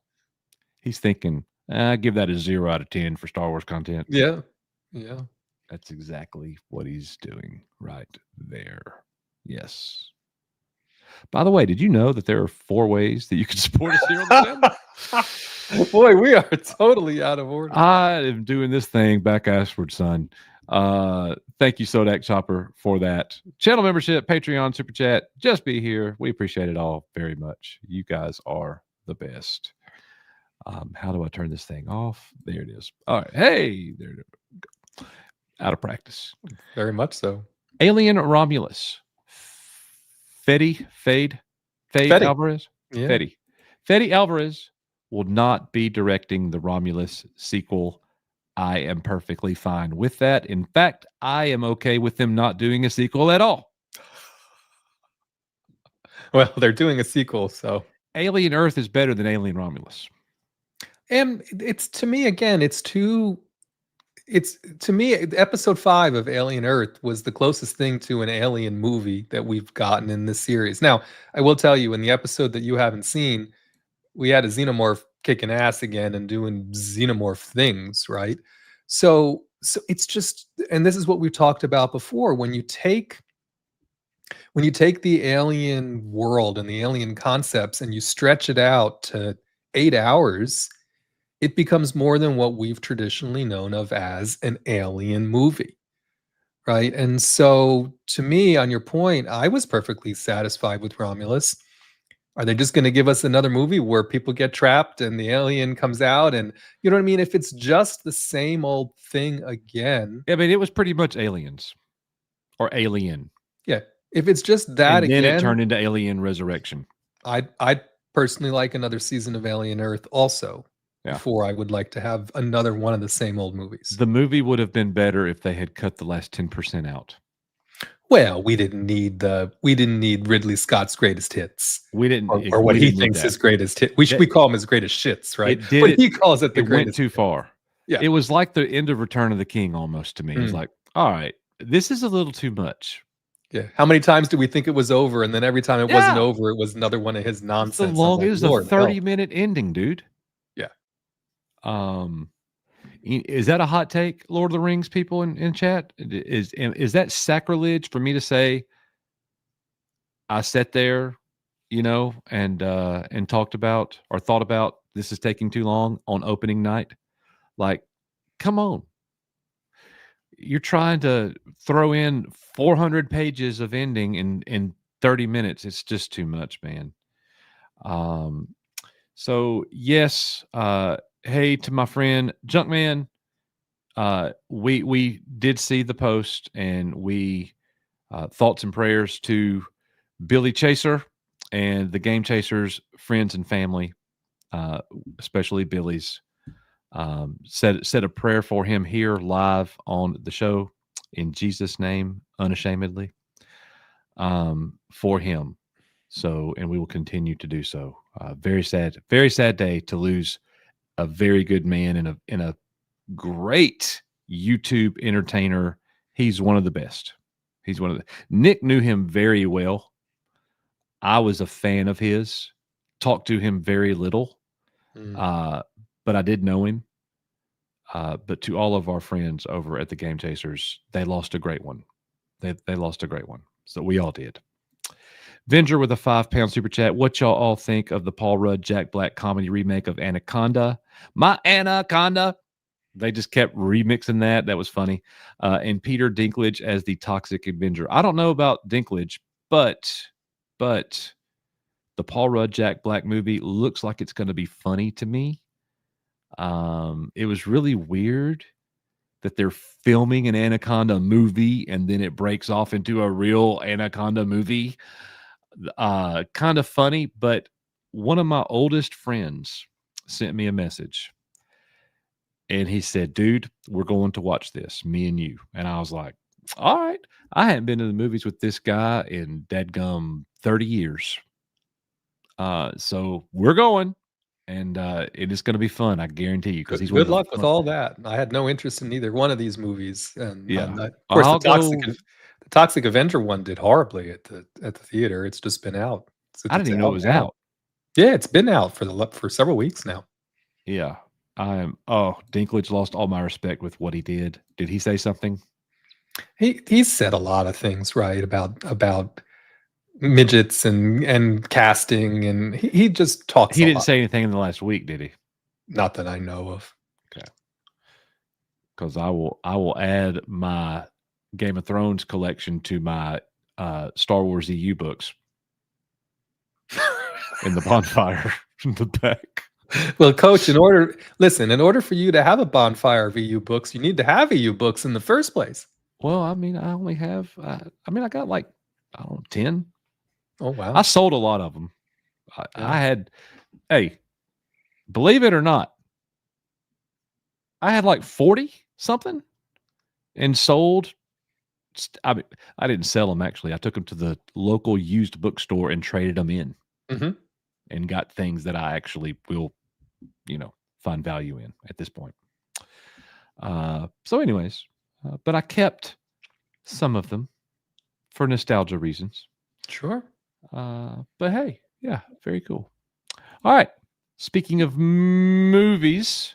He's thinking, I give that a 0 out of 10 for Star Wars content. Yeah. Yeah. That's exactly what he's doing right there. Yes. By the way, did you know that there are 4 ways that you can support us here on the channel? Boy, we are totally out of order. I am doing this thing back assward, son. Thank you, Sodak Chopper, for that. Channel membership, Patreon, Super Chat. Just be here. We appreciate it all very much. You guys are the best. How do I turn this thing off? There it is. All right. Hey, there it is. Out of practice. Very much so. Alien Romulus. Fede Alvarez? Yeah. Fede Alvarez will not be directing the Romulus sequel. I am perfectly fine with that. In fact, I am okay with them not doing a sequel at all. Well, they're doing a sequel, so Alien Earth is better than Alien Romulus. And it's, to me, again, it's too. It's, to me, episode 5 of Alien Earth was the closest thing to an alien movie that we've gotten in this series. Now, I will tell you, in the episode that you haven't seen, we had a xenomorph kicking ass again and doing xenomorph things, right? So it's just, and this is what we've talked about before. When you take the alien world and the alien concepts and you stretch it out to 8 hours, it becomes more than what we've traditionally known of as an alien movie, right? And so, to me, on your point, I was perfectly satisfied with Romulus. Are they just going to give us another movie where people get trapped and the alien comes out? And you know what I mean? If it's just the same old thing again, I mean, it was pretty much Aliens or Alien, yeah. If it's just that and then it again, turned into Alien Resurrection. I'd personally like another season of Alien Earth also, Yeah. before I would like to have another one of the same old movies. The movie would have been better if they had cut the last 10% out. Well, we didn't need Ridley Scott's greatest hits, We didn't, or what we he didn't need thinks that. his greatest hit. We call him his greatest shits, right? It did But it. he calls it the It went greatest. too far. Yeah. It was like the end of Return of the King almost to me. It's like, all right, this is a little too much. Yeah. How many times do we think it was over, and then every time it wasn't over, it was another one of his It's nonsense? it was a Lord, 30-minute ending, dude. Yeah. Is that a hot take, Lord of the Rings people in chat? Is that sacrilege for me to say I sat there, and talked about or thought about this is taking too long on opening night? Like, come on. You're trying to throw in 400 pages of ending in 30 minutes. It's just too much, man. So yes, hey to my friend Junkman. We did see the post, and we thoughts and prayers to Billy Chaser and the Game Chasers friends and family, especially Billy's. Said a prayer for him here live on the show in Jesus' name, unashamedly, for him. So, and we will continue to do so. Very sad day to lose a very good man and a great YouTube entertainer. He's one of the best. Nick knew him very well. I was a fan of his. Talked to him very little, but I did know him. But to all of our friends over at the Game Chasers, they lost a great one. They lost a great one. So we all did. Venger with a £5 super chat. What y'all all think of the Paul Rudd Jack Black comedy remake of Anaconda? My Anaconda. They just kept remixing that. That was funny. And Peter Dinklage as the Toxic Avenger. I don't know about Dinklage, but the Paul Rudd Jack Black movie looks like it's going to be funny to me. It was really weird that they're filming an Anaconda movie and then it breaks off into a real Anaconda movie. Kind of funny, but one of my oldest friends sent me a message and he said, dude, we're going to watch this, me and you. And I was like, all right. I hadn't been to the movies with this guy in dadgum 30 years. So we're going. And it is going to be fun, I guarantee you. Because he's good luck with all that. I had no interest in either one of these movies, and yeah, of course, the Toxic Avenger one did horribly at the theater. It's just been out. I didn't even know it was out. Yeah, it's been out for several weeks now. Yeah, Dinklage lost all my respect with what he did. Did he say something? He said a lot of things, right, about midgets and casting, and he just talks. He didn't say anything in the last week, did he? Not that I know of. Okay. Because I will add my Game of Thrones collection to my Star Wars EU books in the bonfire in the back. Well, Coach, in order for you to have a bonfire of EU books, you need to have EU books in the first place. Well, I mean, I only have. I got like 10. Oh wow! I sold a lot of them. I had, hey, believe it or not, I had like 40 something, and sold. I mean, I didn't sell them actually. I took them to the local used bookstore and traded them in. Mm-hmm. and got things that I actually will, find value in at this point. So, anyways, but I kept some of them for nostalgia reasons. Sure. But hey, yeah, very cool. All right. Speaking of movies,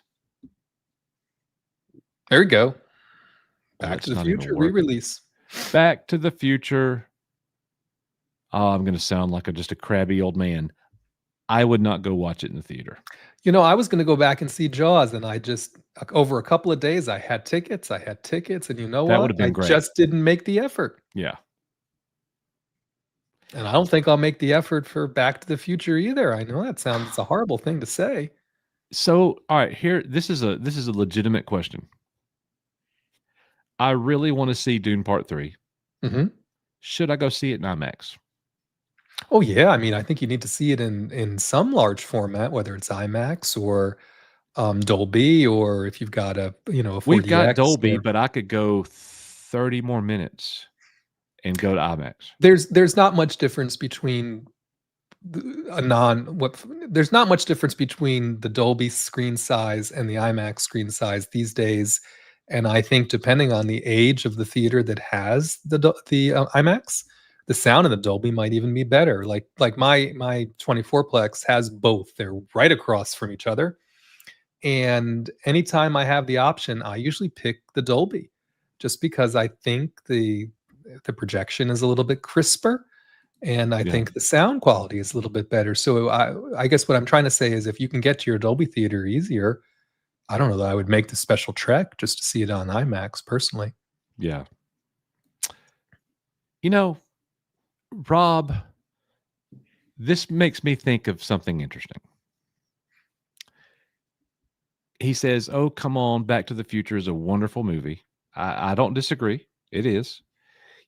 There you go. Back that's to the not even Future working. re-release. Back to the Future. Oh, I'm going to sound like just a crabby old man. I would not go watch it in the theater. I was going to go back and see Jaws, and I just over a couple of days I had tickets. And you know That would what? have been I great. just didn't make the effort. Yeah. And I don't think I'll make the effort for Back to the Future either. I know it's a horrible thing to say. So, all right, here this is a legitimate question. I really want to see Dune Part 3. Mhm. Should I go see it in IMAX? Oh, yeah, I mean, I think you need to see it in some large format, whether it's IMAX or, Dolby, or if you've got a We've got 4DX Dolby, or but I could go 30 more minutes and go to IMAX. there's not much difference between there's not much difference between the Dolby screen size and the IMAX screen size these days, and I think depending on the age of the theater that has the IMAX, the sound in the Dolby might even be better. Like my 24-plex has both. They're right across from each other, and anytime I have the option, I usually pick the Dolby, just because I think the projection is a little bit crisper, and I Yeah. think the sound quality is a little bit better. So I guess what I'm trying to say is if you can get to your Dolby theater easier, I don't know that I would make the special trek just to see it on IMAX personally. Yeah. You know, Rob, this makes me think of something interesting. He says, "Oh, come on, Back to the Future is a wonderful movie." I don't disagree. It is.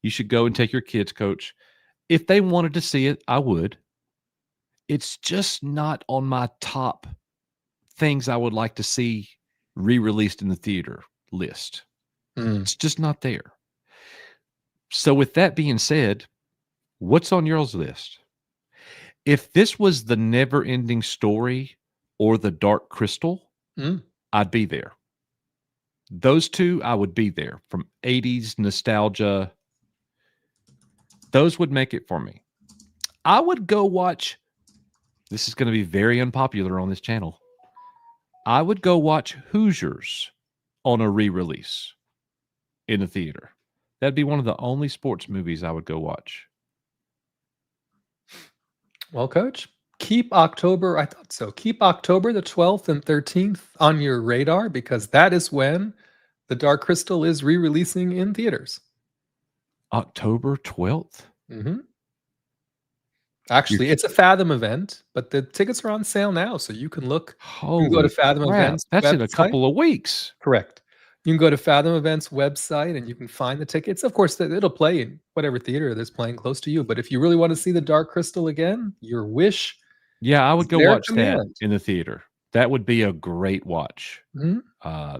You should go and take your kids, coach. If they wanted to see it, I would. It's just not on my top things I would like to see re-released in the theater list. Mm. It's just not there. So with that being said, what's on yours list? If this was the Never Ending Story or the Dark Crystal, Mm. I'd be there. Those two, I would be there. From 80s nostalgia, those would make it for me. I would go watch, this is going to be very unpopular on this channel. I would go watch Hoosiers on a re-release in the theater. That'd be one of the only sports movies I would go watch. Well, coach, keep October, I thought so. Keep October the 12th and 13th on your radar, because that is when The Dark Crystal is re-releasing in theaters. October 12th? Mm-hmm. Actually, it's a Fathom event, but the tickets are on sale now, so you can look. You can go to Holy Fathom crap. Events That's in a website. couple of weeks. Correct. You can go to Fathom Events website and you can find the tickets. Of course, it'll play in whatever theater that's playing close to you. But if you really want to see The Dark Crystal again, your wish Yeah, I would is go their watch that command. in the theater. That would be a great watch. Mhm.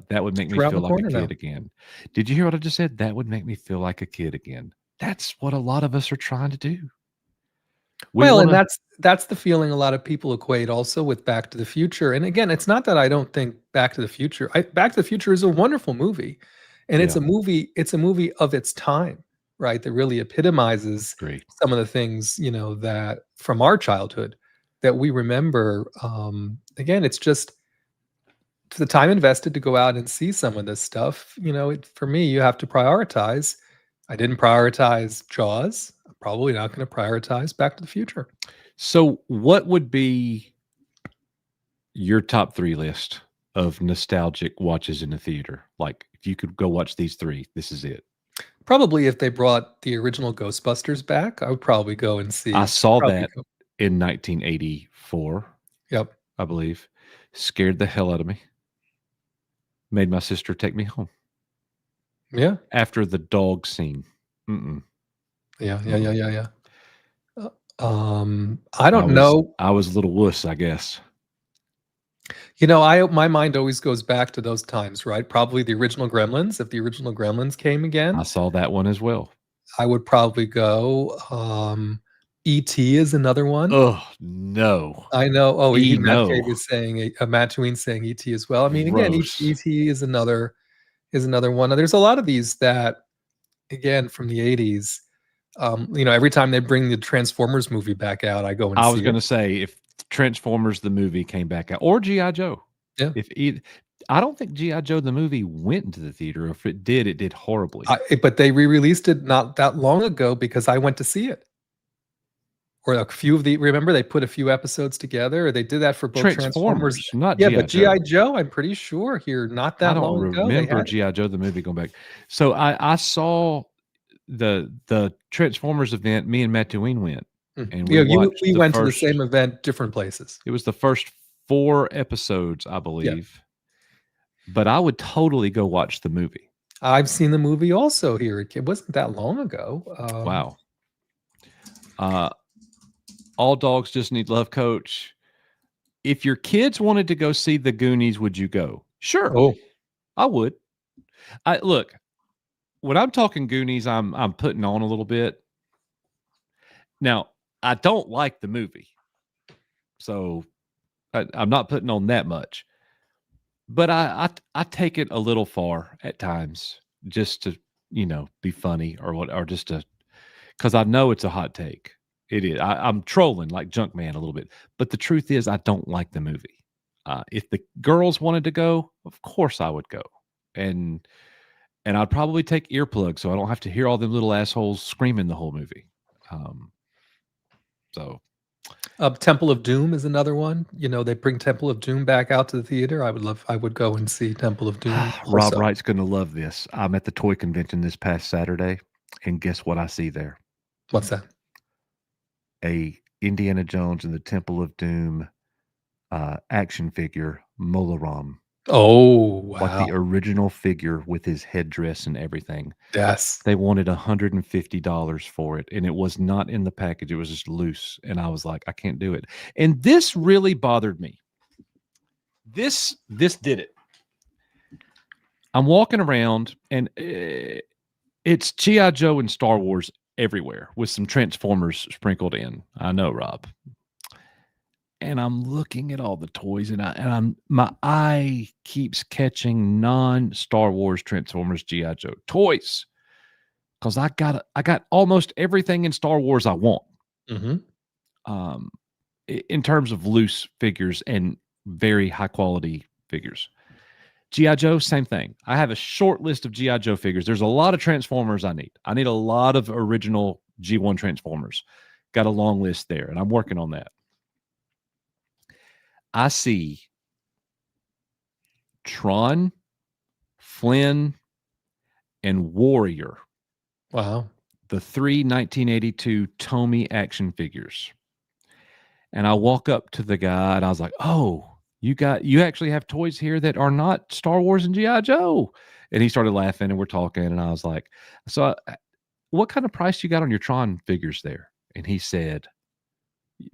That would make It's me around feel the like a corner now. kid again. Did you hear what I just said? That would make me feel like a kid again. That's what a lot of us are trying to do. We Well, and wanna that's the feeling a lot of people equate also with Back to the Future. And again, it's not that I don't think Back to the Future. Back to the Future is a wonderful movie, and Yeah. It's a movie of its time, right? That really epitomizes Agree. some of the things that from our childhood that we remember. Again, it's just the time invested to go out and see some of this stuff. For me, you have to prioritize. I didn't prioritize Jaws. I'm probably not going to prioritize Back to the Future. So, what would be your top 3 list of nostalgic watches in the theater? Like, if you could go watch these 3, this is it. Probably if they brought the original Ghostbusters back, I would probably go and see. I saw Probably that go. in 1984, Yep. I believe. Scared the hell out of me. Made my sister take me home Yeah. after the dog scene. Mm-mm. Yeah. I don't know. I was a little wuss, I guess. My mind always goes back to those times, right? Probably the original Gremlins. If the original Gremlins came I again, saw that one as well. I would probably go. E.T. is another one. Oh no. I know. Oh, Matt Cave No. is saying Matt Tween saying E.T. as well. I mean, again, Gross. E.T. is another one. There's a lot of these that, again, from the 80s. Every time they bring the Transformers movie back out, I go and I was see going it. to say if Transformers the movie came back out or GI Joe. Yeah. If it, I don't think GI Joe the movie went into the theater. If it did horribly. But they re-released it not that long ago because I went to see it. Or a few of the remember they put a few episodes together, or they did that for both Transformers. Not Yeah, GI but Joe. GI Joe, I'm pretty sure here not I that don't long ago they remember had it. GI Joe the movie going back. So I saw the Transformers event. Me and Matt Deween went, and we watched We the went to the first. same event, different places. It was the first 4 episodes, I Yeah. believe. But I would totally go watch the movie. I've seen the movie also here. It wasn't that long ago. Wow. All dogs just need love, coach. If your kids wanted to go see the Goonies, would you go? Sure. Oh, I would. Look, when I'm talking Goonies, I'm putting on a little bit. Now, I don't like the movie. So I'm not putting on that much. But I take it a little far at times just to, be funny or just to, because I know it's a hot take. It is. I'm trolling like Junkman a little bit. But the truth is, I don't like the movie. If the girls wanted to go, of course I would go. And I'd probably take earplugs so I don't have to hear all them little assholes screaming the whole movie. So Temple of Doom is another one. They bring Temple of Doom back out to the theater. I would go and see Temple of Doom. Rob Wright's going to love this. I'm at the toy convention this past Saturday, and guess what I see there? What's that? A Indiana Jones and the Temple of Doom action figure, Molaram. Oh, wow. Like the original figure with his headdress and everything. Yes. They wanted $150 for it, and it was not in the package. It was just loose. And I was like, I can't do it. And this really bothered me. This did it. I'm walking around, and it's G.I. Joe and Star Wars everywhere with some Transformers sprinkled in. I know, Rob. And I'm looking at all the toys, and my eye keeps catching non-Star Wars Transformers G.I. Joe toys, because I got almost everything in Star Wars I want. Mm-hmm. In terms of loose figures and very high quality figures. G.I. Joe, same thing. I have a short list of G.I. Joe figures. There's a lot of Transformers I need. I need a lot of original G1 Transformers. Got a long list there, and I'm working on that. I see Tron, Flynn, and Warrior. Wow. The 3 1982 Tomy action figures. And I walk up to the guy, and I was like, oh, you actually have toys here that are not Star Wars and G.I. Joe. And he started laughing, and we're talking, and I was like, so what kind of price you got on your Tron figures there? And he said,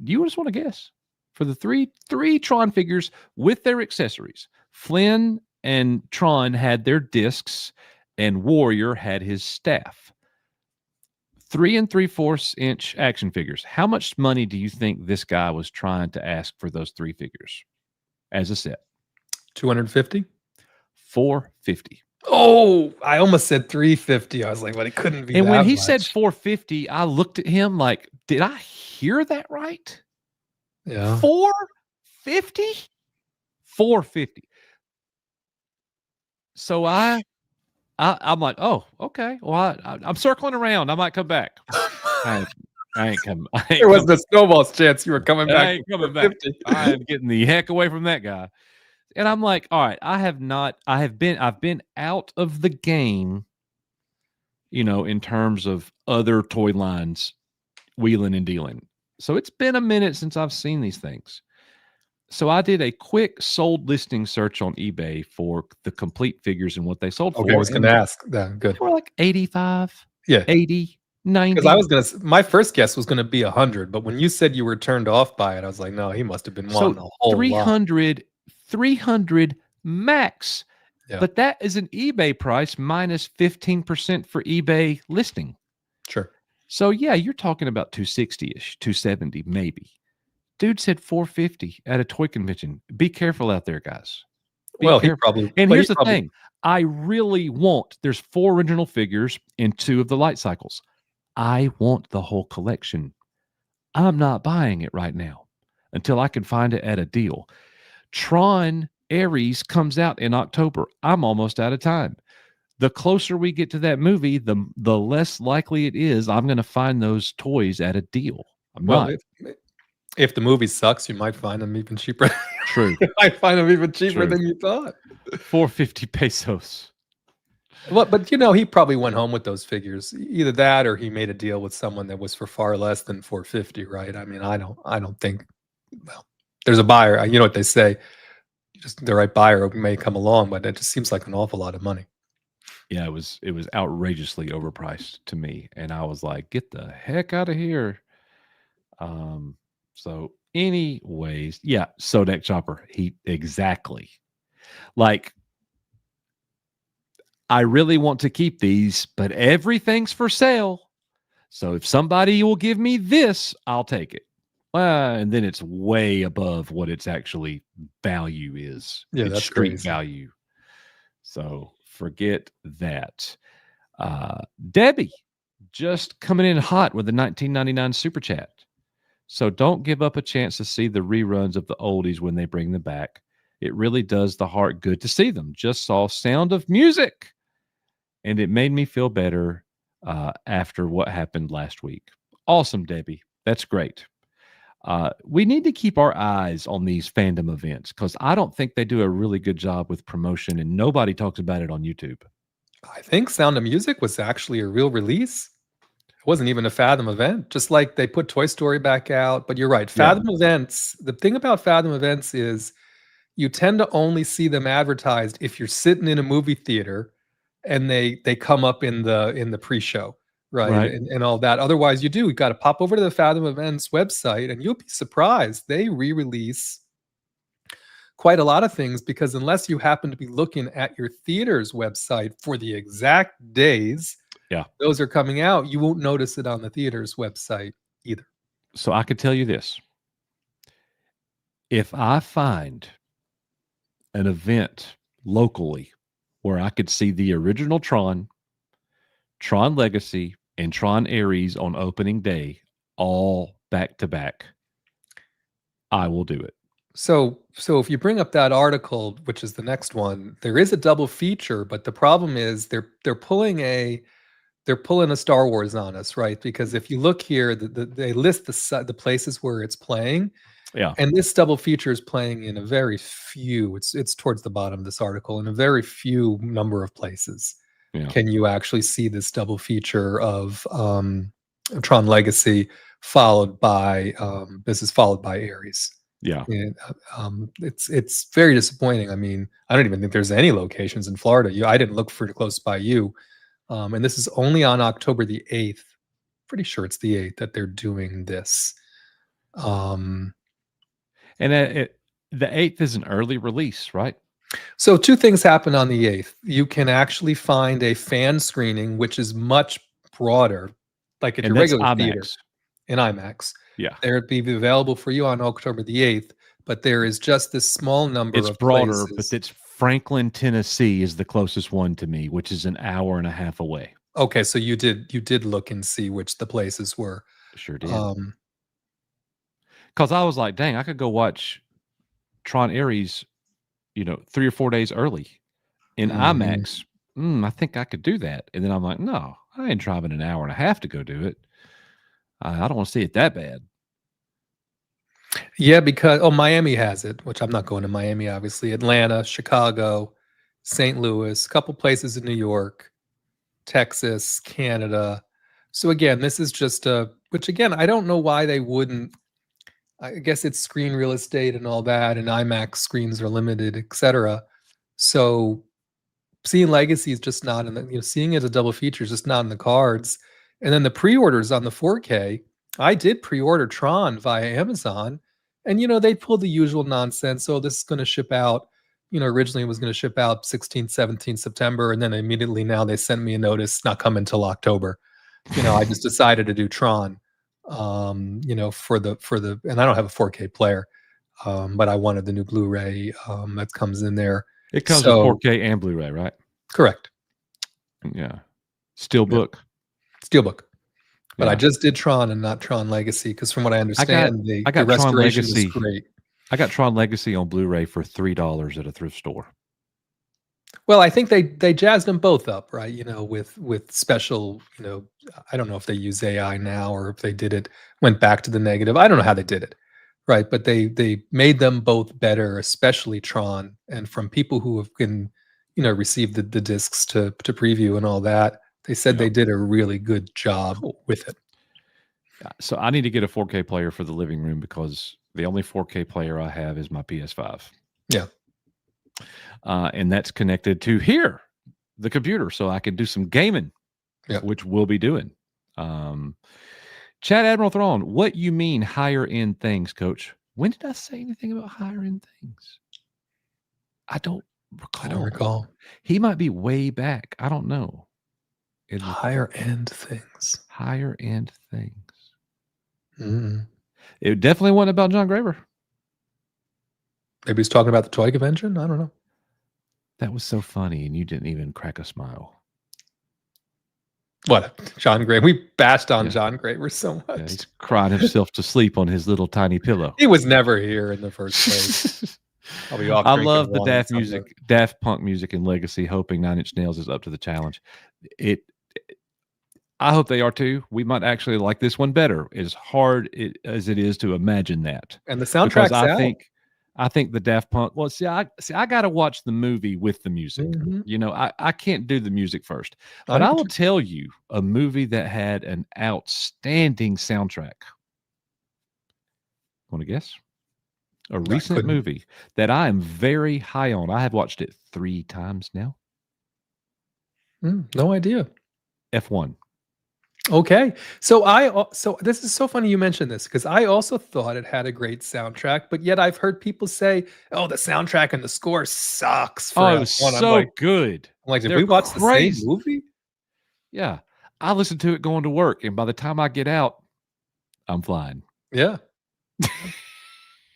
do you just want to guess? For the three Tron figures with their accessories, Flynn and Tron had their discs, and Warrior had his staff. 3 3/4 inch action figures. How much money do you think this guy was trying to ask for those 3 figures as a set? 250. $450. Oh, I almost said 350. I was like, but it couldn't be. And when he much. said 450, I looked at him like, did I hear that right? Yeah. 450? 450. So I'm like, oh, okay. Well, I'm circling around. I might come back. I ain't coming. There was the snowball's chance you were coming back. I ain't coming back. I am getting the heck away from that guy. And I'm like, all right, I've been out of the game, in terms of other toy lines, wheeling and dealing. So it's been a minute since I've seen these things. So I did a quick sold listing search on eBay for the complete figures and what they sold for. Okay, I was going to ask that. Good. They were like 85, Yeah. 80, 90. Because I was going to, my first guess was going to be 100, but when you said you were turned off by it, I was like, no, he must have been wanting a whole 300, 300 max. Yeah. But that is an eBay price minus 15% for eBay listing. Sure. So yeah, you're talking about 260-ish, 270 maybe. Dude said 450 at a toy convention. Be careful out there, guys. Be Well, he careful. probably And well, he here's the probably thing. I really want there's 4 original figures and 2 of the light cycles. I want the whole collection. I'm not buying it right now until I can find it at a deal. Tron Ares comes out in October. I'm almost out of time. The closer we get to that movie, the less likely it is I'm going to find those toys at a deal. I'm well, not. if the movie sucks, you might find them even cheaper. True. You might find them even cheaper True. than you thought. 450 pesos. Well, but he probably went home with those figures. Either that, or he made a deal with someone that was for far less than 450. Right? I mean, I don't think. Well, there's a buyer. You know what they say. Just the right buyer may come along, but it just seems like an awful lot of money. Yeah, it was outrageously overpriced to me, and I was like, "Get the heck out of here!" So, anyways, yeah, Sodak Chopper. He exactly like. I really want to keep these, but everything's for sale. So if somebody will give me this, I'll take it. And then it's way above what its actually value is. Yeah, It's that's street crazy. value. So forget that. Debbie just coming in hot with the 1999 super chat. So don't give up a chance to see the reruns of the oldies when they bring them back. It really does the heart good to see them. Just saw Sound of Music, and it made me feel better after what happened last week. Awesome, Debbie. That's great. We need to keep our eyes on these fandom events because I don't think they do a really good job with promotion, and nobody talks about it on YouTube. I think Sound of Music was actually a real release. It wasn't even a Fathom event. Just like they put Toy Story back out. But you're right. Yeah, Fathom events. The thing about Fathom events is you tend to only see them advertised if you're sitting in a movie theater and they come up in the pre-show, right? right. And all that. Otherwise, you got to pop over to the Fathom Events website and you'll be surprised. They re-release quite a lot of things because unless you happen to be looking at your theater's website for the exact days Yeah. those are coming out, you won't notice it on the theater's website either. So I could tell you this: if I find an event locally where I could see the original Tron, Tron Legacy, and Tron Ares on opening day, all back to back, I will do it. So if you bring up that article, which is the next one, there is a double feature, but the problem is they're pulling a Star Wars on us, right? Because if you look here, they list the places where it's playing, Yeah. and this double feature is playing in a very few. It's towards the bottom of this article. In a very few number of places Yeah. can you actually see this double feature of Tron Legacy followed by Ares. Yeah. And it's very disappointing. I mean, I don't even think there's any locations in Florida. I didn't look for it close by you, and this is only on October the 8th. Pretty sure it's the 8th that they're doing this. And the 8th is an early release, right? So two things happen on the 8th. You can actually find a fan screening, which is much broader, like at And your that's regular theater IMAX. in IMAX. Yeah. There'd be available for you on October the 8th, but there is just this small number It's of broader, places. but it's Franklin, Tennessee is the closest one to me, which is an hour and a half away. Okay, so you did look and see which the places were. Sure did. Um, Because I was like, dang, I could go watch Tron Ares, 3 or 4 days early in mhm. IMAX. I think I could do that. And then I'm like, no, I ain't driving an hour and a half to go do it. I don't want to see it that bad. Yeah, because Miami has it, which I'm not going to Miami, obviously. Atlanta, Chicago, St. Louis, a couple places in New York, Texas, Canada. So again, this is just which again, I don't know why they wouldn't. I guess it's screen real estate and all that, and IMAX screens are limited, etc. So seeing Legacy is just not in the, seeing it as a double feature is just not in the cards. And then the pre-orders on the 4K, I did pre-order Tron via Amazon, and they pulled the usual nonsense. So this is going to ship out. Originally it was going to ship out 16th, 17th September, and then immediately now they sent me a notice not coming until October. I just decided to do Tron, for the, and I don't have a 4K player, but I wanted the new Blu-ray that comes in there. It comes with So 4K and Blu-ray, right? correct. Yeah. Steelbook. Steelbook. But I Yeah. just did Tron and not Tron Legacy because from what I I understand, got the Tron restoration is Legacy. great. I got Tron Legacy on Blu-ray for $3 at a thrift store. Well, I think they jazzed them both up, right? With special, I don't know if they use AI now or if they went back to the negative. I don't know how they did it, right? But they made them both better, especially Tron. And from people who have been, received the discs to preview and all that, they said they Yep. did a really good job Cool. with it. So I need to get a 4K player for the living room because the only 4K player I have is my PS5. Yeah. And that's connected to here, the computer, so I can do some gaming, Yep. which we'll be doing. Chad Admiral Thrawn, what you mean higher end things, Coach? When did I say anything about higher end things? I don't recall. I don't recall. He might be way back. I don't know. Higher end things. Higher end things. Mm. It definitely wasn't about John Graver. Maybe he's talking about the toy convention. I don't know. That was so funny, and you didn't even crack a smile. What, John Graver? We bashed on Yeah. John Graver so much. Yeah, he's crying himself to sleep on his little tiny pillow. He was never here in the first place. I'll be off I drinking love the wine Daft somewhere. music, Daft Punk music and Legacy, hoping Nine Inch Nails is up to the challenge. I hope they are too. We might actually like this one better, as hard as it is to imagine that. And the soundtrack's out. I think the Daft Punk. Well, I got to watch the movie with the music. Mhm. I can't do the music first, but I will tell you a movie that had an outstanding soundtrack. Want to guess? A recent movie that I am very high on. I have watched it 3 times now. No idea. F1. Okay. So this is so funny you mentioned this because I also thought it had a great soundtrack, but yet I've heard people say, "Oh, the soundtrack and the score sucks for Oh, F1." so good. I'm like, did we watch the same movie? Yeah. I listened to it going to work, and by the time I get out, I'm flying. Yeah.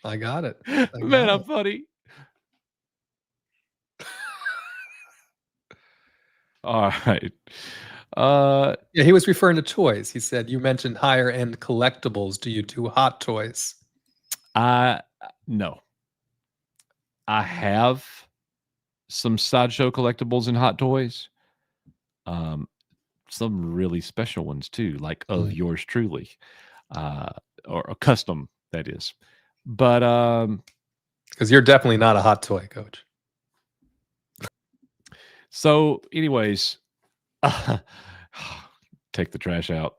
I got it. Man, I'm funny. All right. Yeah, he was referring to toys. He said, you mentioned higher end collectibles. Do you do hot toys? No. I have some Sideshow collectibles and hot toys. Some really special ones too, like of yours truly. Or a custom, that is. But because you're definitely not a hot toy, Coach. So, anyways, take the trash out,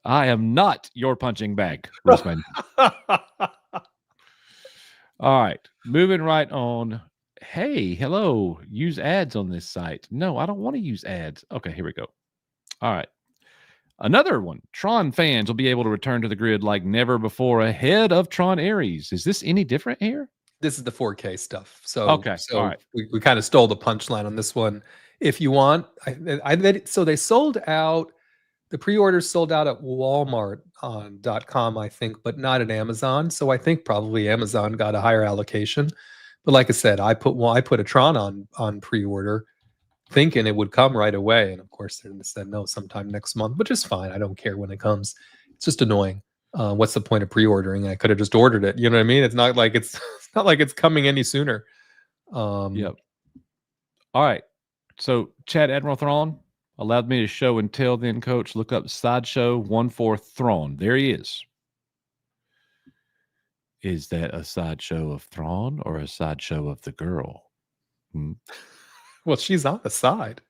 I am not your punching bag, Rusman. All right, moving right on. Hey, hello. Use ads on this site. No, I don't want to use ads. Okay, here we go. All right. Another one. Tron fans will be able to return to the grid like never before ahead of Tron Ares. Is this any different here? This is the 4K stuff. So, okay. All right. we kind of stole the punchline on this one. If you want, so they sold out. The pre-orders sold out at Walmart on .com, I think, but not at Amazon. So I think probably Amazon got a higher allocation. But like I said, I put a Tron on pre-order, thinking it would come right away, and of course they said no, sometime next month, which is fine. I don't care when it comes. It's just annoying. What's the point of pre-ordering? I could have just ordered it. You know what I mean? It's not like it's not like it's coming any sooner. Yep. All right. So Chad Admiral Thrawn allowed me to show and tell. Then, Coach, look up Sideshow 1/4 Thrawn. There he is. Is that a sideshow of Thrawn or a sideshow of the girl? Well, she's on the side.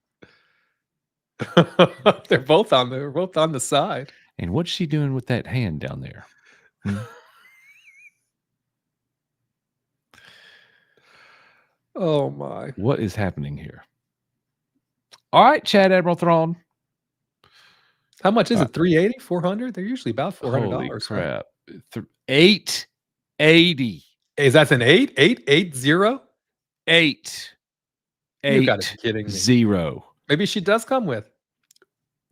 They're both on the side. And what's she doing with that hand down there? Oh my. What is happening here? All right, Chad Admiral Thrawn. How much is it? 380, 400? They're usually about $400. Holy crap. Right? 880. Is that an 8? 880? 8. You gotta be kidding me. 0. Maybe she does come with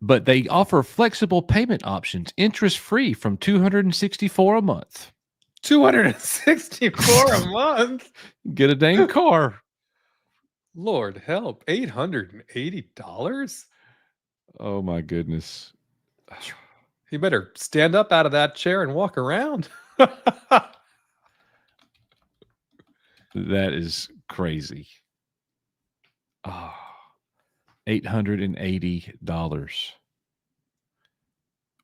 But they offer flexible payment options, interest free from $264 a month. 264 a month. Get a dang car. Lord help, $880. Oh my goodness. You better stand up out of that chair and walk around. That is crazy. Oh, $880.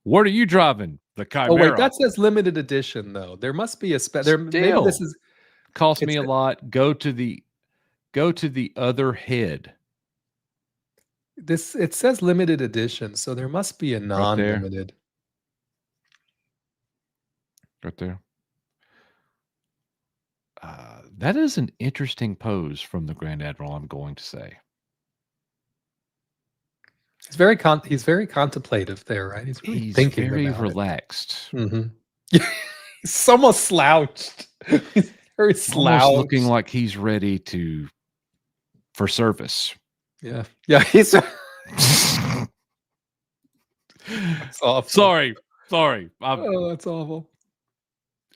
What are you driving? The Oh wait, Chimera. that says limited edition though. There must be a there. Maybe this Still is cost me it's a lot. Go to the other head this. It says limited edition, so there must be a right there. non-limited. Right there. That is an interesting pose from the Grand Admiral, I'm going to say. He's very contemplative there, right? He's really He's thinking very about it. relaxed. Mhm. He's almost slouched. He's very Almost slouched. looking like he's ready for service. Yeah. Yeah, he's That's awful. Sorry. Oh, that's awful.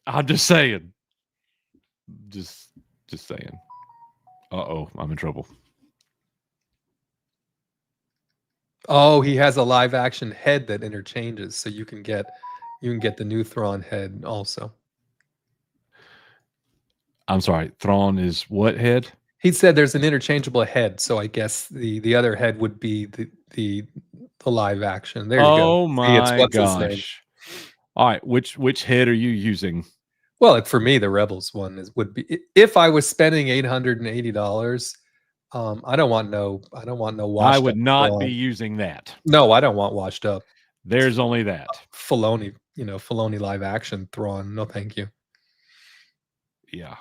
I'm just saying. Just saying. Uh-oh, I'm in trouble. Oh, he has a live action head that interchanges, so you can get the new Thrawn head also. I'm sorry. Thrawn is what head? He said there's an interchangeable head, so I guess the other head would be the live action. There you go. Oh See, it's my what's his name. gosh. All right, which head are you using? Well, for me, the Rebels one would be if I was spending $880. I don't want no washed I would up not Thrawn. be using that. No, I don't want washed up There's only that. Filoni, Filoni live action Thrawn. No, thank you. Yeah.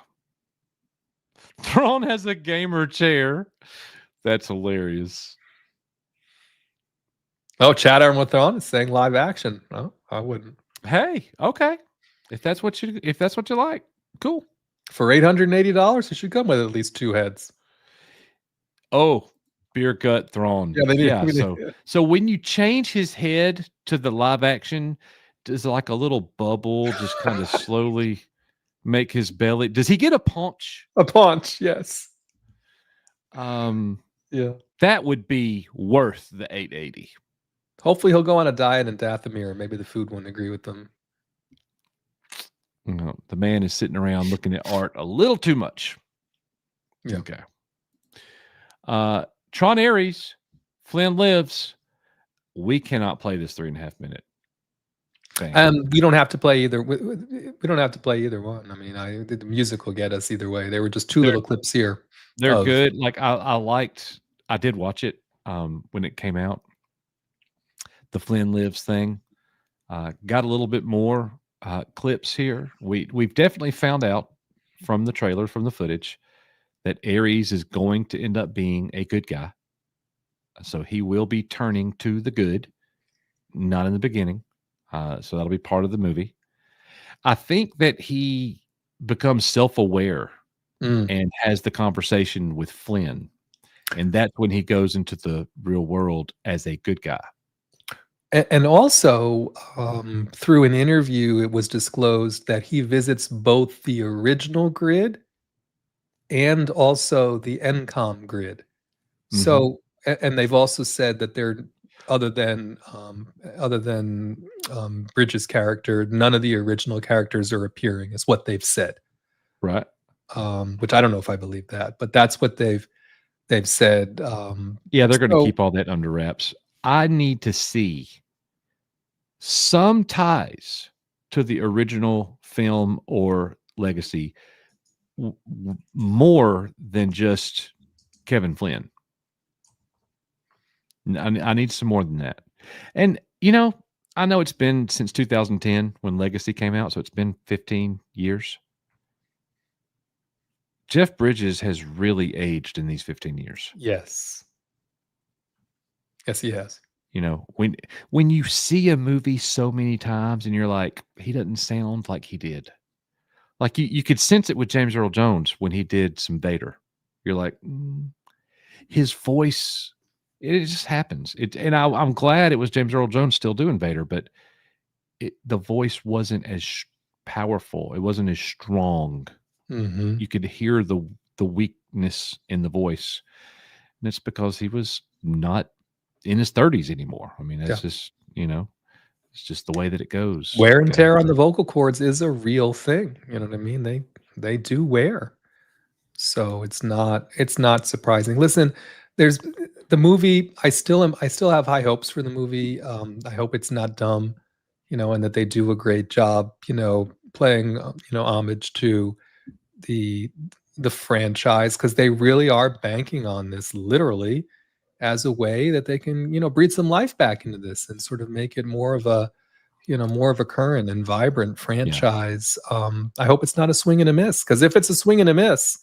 Thrawn has a gamer chair. That's hilarious. Oh, Chad Arm with Thrawn is saying live action. No, I wouldn't. Hey, okay. If that's what you like, cool. For $880, it should come with at least 2 heads. Oh, beer gut Thrawn. Yeah, they do. Yeah. So when you change his head to the live action, does like a little bubble just kind of slowly make his belly? Does he get a paunch? A paunch, yes. Yeah. That would be worth the $880. Hopefully he'll go on a diet in Dathomir. Maybe the food wouldn't agree with them. No, the man is sitting around looking at art a little too much. Yeah. Okay. Tron Ares, Flynn lives. We cannot play this 3.5 minute thing. We don't have to play either. We don't have to play either one. I mean, the music will get us either way. There were just 2 little clips here. They're good. Like I did watch it when it came out. The Flynn lives thing. Got a little bit more clips here. We've definitely found out from the trailer, from the footage, that Ares is going to end up being a good guy. So he will be turning to the good, not in the beginning. So that'll be part of the movie. I think that he becomes self-aware and has the conversation with Flynn. And that's when he goes into the real world as a good guy. And also, through an interview, it was disclosed that he visits both the original grid and also the NCOM grid. So, and they've also said that they're other than Bridges' character, none of the original characters are appearing. Is what they've said, right? Which I don't know if I believe that, but that's what they've said. Yeah, they're going to keep all that under wraps. I need to see some ties to the original film or legacy more than just Kevin Flynn. I need some more than that. And, I know it's been since 2010 when Legacy came out, so it's been 15 years. Jeff Bridges has really aged in these 15 years. Yes. Yes, he has. When you see a movie so many times and you're like, he doesn't sound like he did. Like you could sense it with James Earl Jones when he did some Vader. You're like, his voice It just happens. And I'm glad it was James Earl Jones still doing Vader, but the voice wasn't as powerful. It wasn't as strong. Mm-hmm. You could hear the weakness in the voice, and it's because he was not in his 30s anymore. I mean, that's just it's just the way that it goes. Wear and guys. tear on the vocal cords is a real thing. You know what I mean? They do wear. So it's not surprising. Listen, there's the movie. I still have high hopes for the movie. I hope it's not dumb, and that they do a great job, playing homage to the franchise, because they really are banking on this literally as a way that they can breathe some life back into this and sort of make it more of a current and vibrant franchise. I hope it's not a swing and a miss, because if it's a swing and a miss,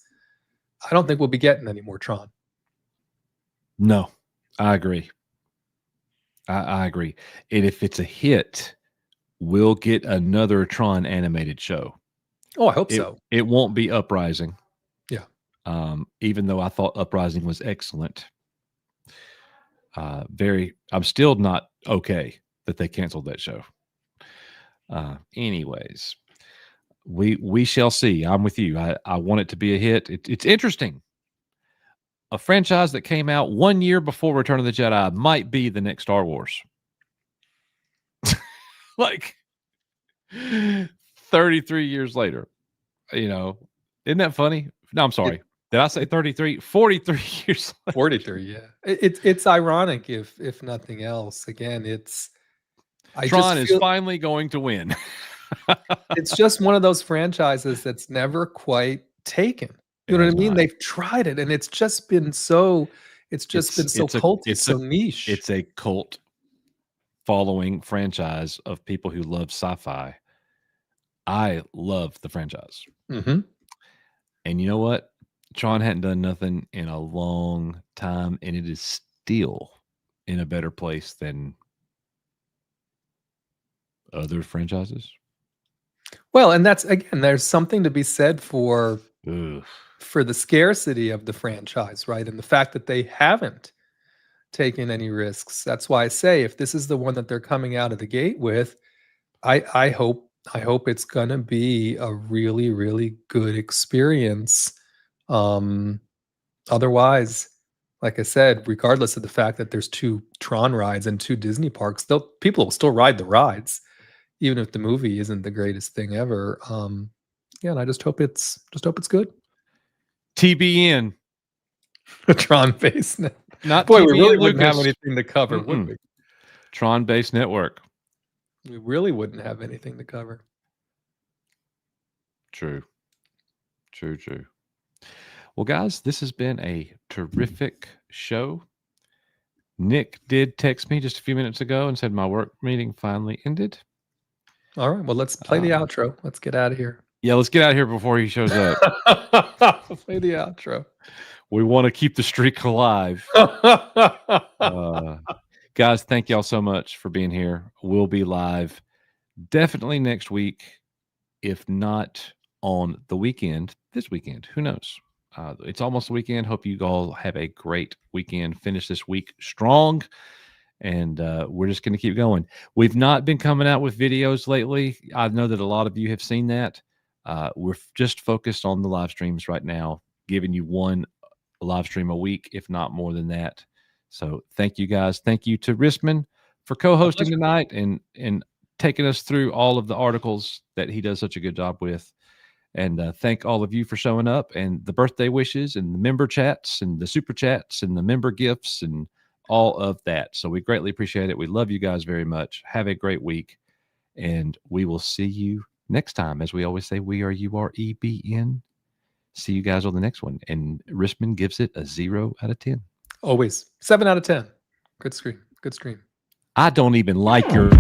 I don't think we'll be getting any more Tron. No, I agree. I agree. And if it's a hit, we'll get another Tron animated show. Oh, I hope so. It won't be Uprising. Yeah. Even though I thought Uprising was excellent. I'm still not okay that they canceled that show. Anyways, we shall see. I'm with you. I want it to be a hit. It's interesting. A franchise that came out 1 year before Return of the Jedi might be the next Star Wars. Like 33 years later, isn't that funny? No, I'm sorry. Did I say 33? 43 years later. 43, yeah. It's ironic if nothing else. Again, Tron is finally going to win. It's just one of those franchises that's never quite taken. You know what I mean? They've tried it, and it's just been so culty, so niche. It's a cult following franchise of people who love sci-fi. I love the franchise. Mm-hmm. And you know what? Tron hadn't done nothing in a long time, and it is still in a better place than other franchises. Well, and that's, again, there's something to be said for the scarcity of the franchise, right? And the fact that they haven't taken any risks. That's why I say, if this is the one that they're coming out of the gate with, I hope it's gonna be a really, really good experience. Otherwise, like I said, regardless of the fact that there's 2 Tron rides and 2 Disney parks, people will still ride the rides, even if the movie isn't the greatest thing ever. And I just hope it's good. TBN. Tron Base Network. Not Boy, TBN we really Lucas. wouldn't have anything to cover, would we? Tron Base Network. We really wouldn't have anything to cover. True. Well, guys, this has been a terrific show. Nick did text me just a few minutes ago and said my work meeting finally ended. All right. Well, let's play the outro. Let's get out of here. Yeah, let's get out of here before he shows up. Play the outro. We want to keep the streak alive. Guys, thank y'all so much for being here. We'll be live definitely next week, if not on the weekend, this weekend. Who knows? It's almost the weekend. Hope you all have a great weekend. Finish this week strong. And we're just going to keep going. We've not been coming out with videos lately. I know that a lot of you have seen that. We're just focused on the live streams right now, giving you one live stream a week, if not more than that. So thank you guys. Thank you to Rissman for co-hosting tonight and taking us through all of the articles that he does such a good job with. And thank all of you for showing up, and the birthday wishes and the member chats and the super chats and the member gifts and all of that. So we greatly appreciate it. We love you guys very much. Have a great week, and we will see you next time. As we always say, we are EBN. See you guys on the next one. And Rissman gives it a 0 out of 10. Always 7 out of 10. Good stream. I don't even like your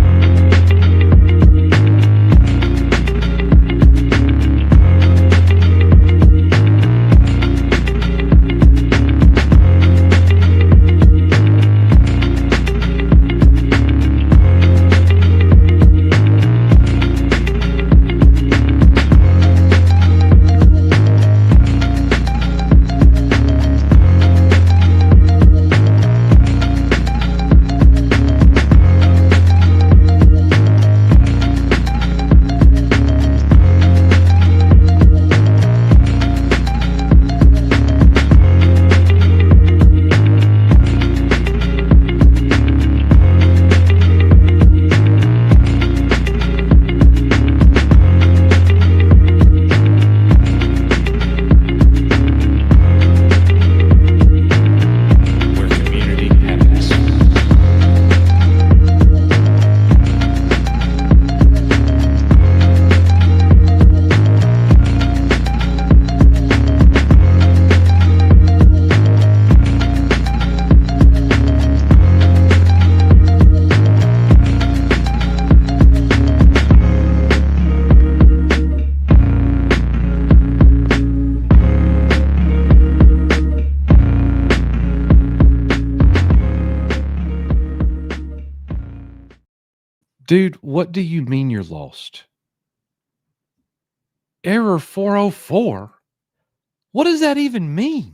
Dude, what do you mean you're lost? Error 404? What does that even mean?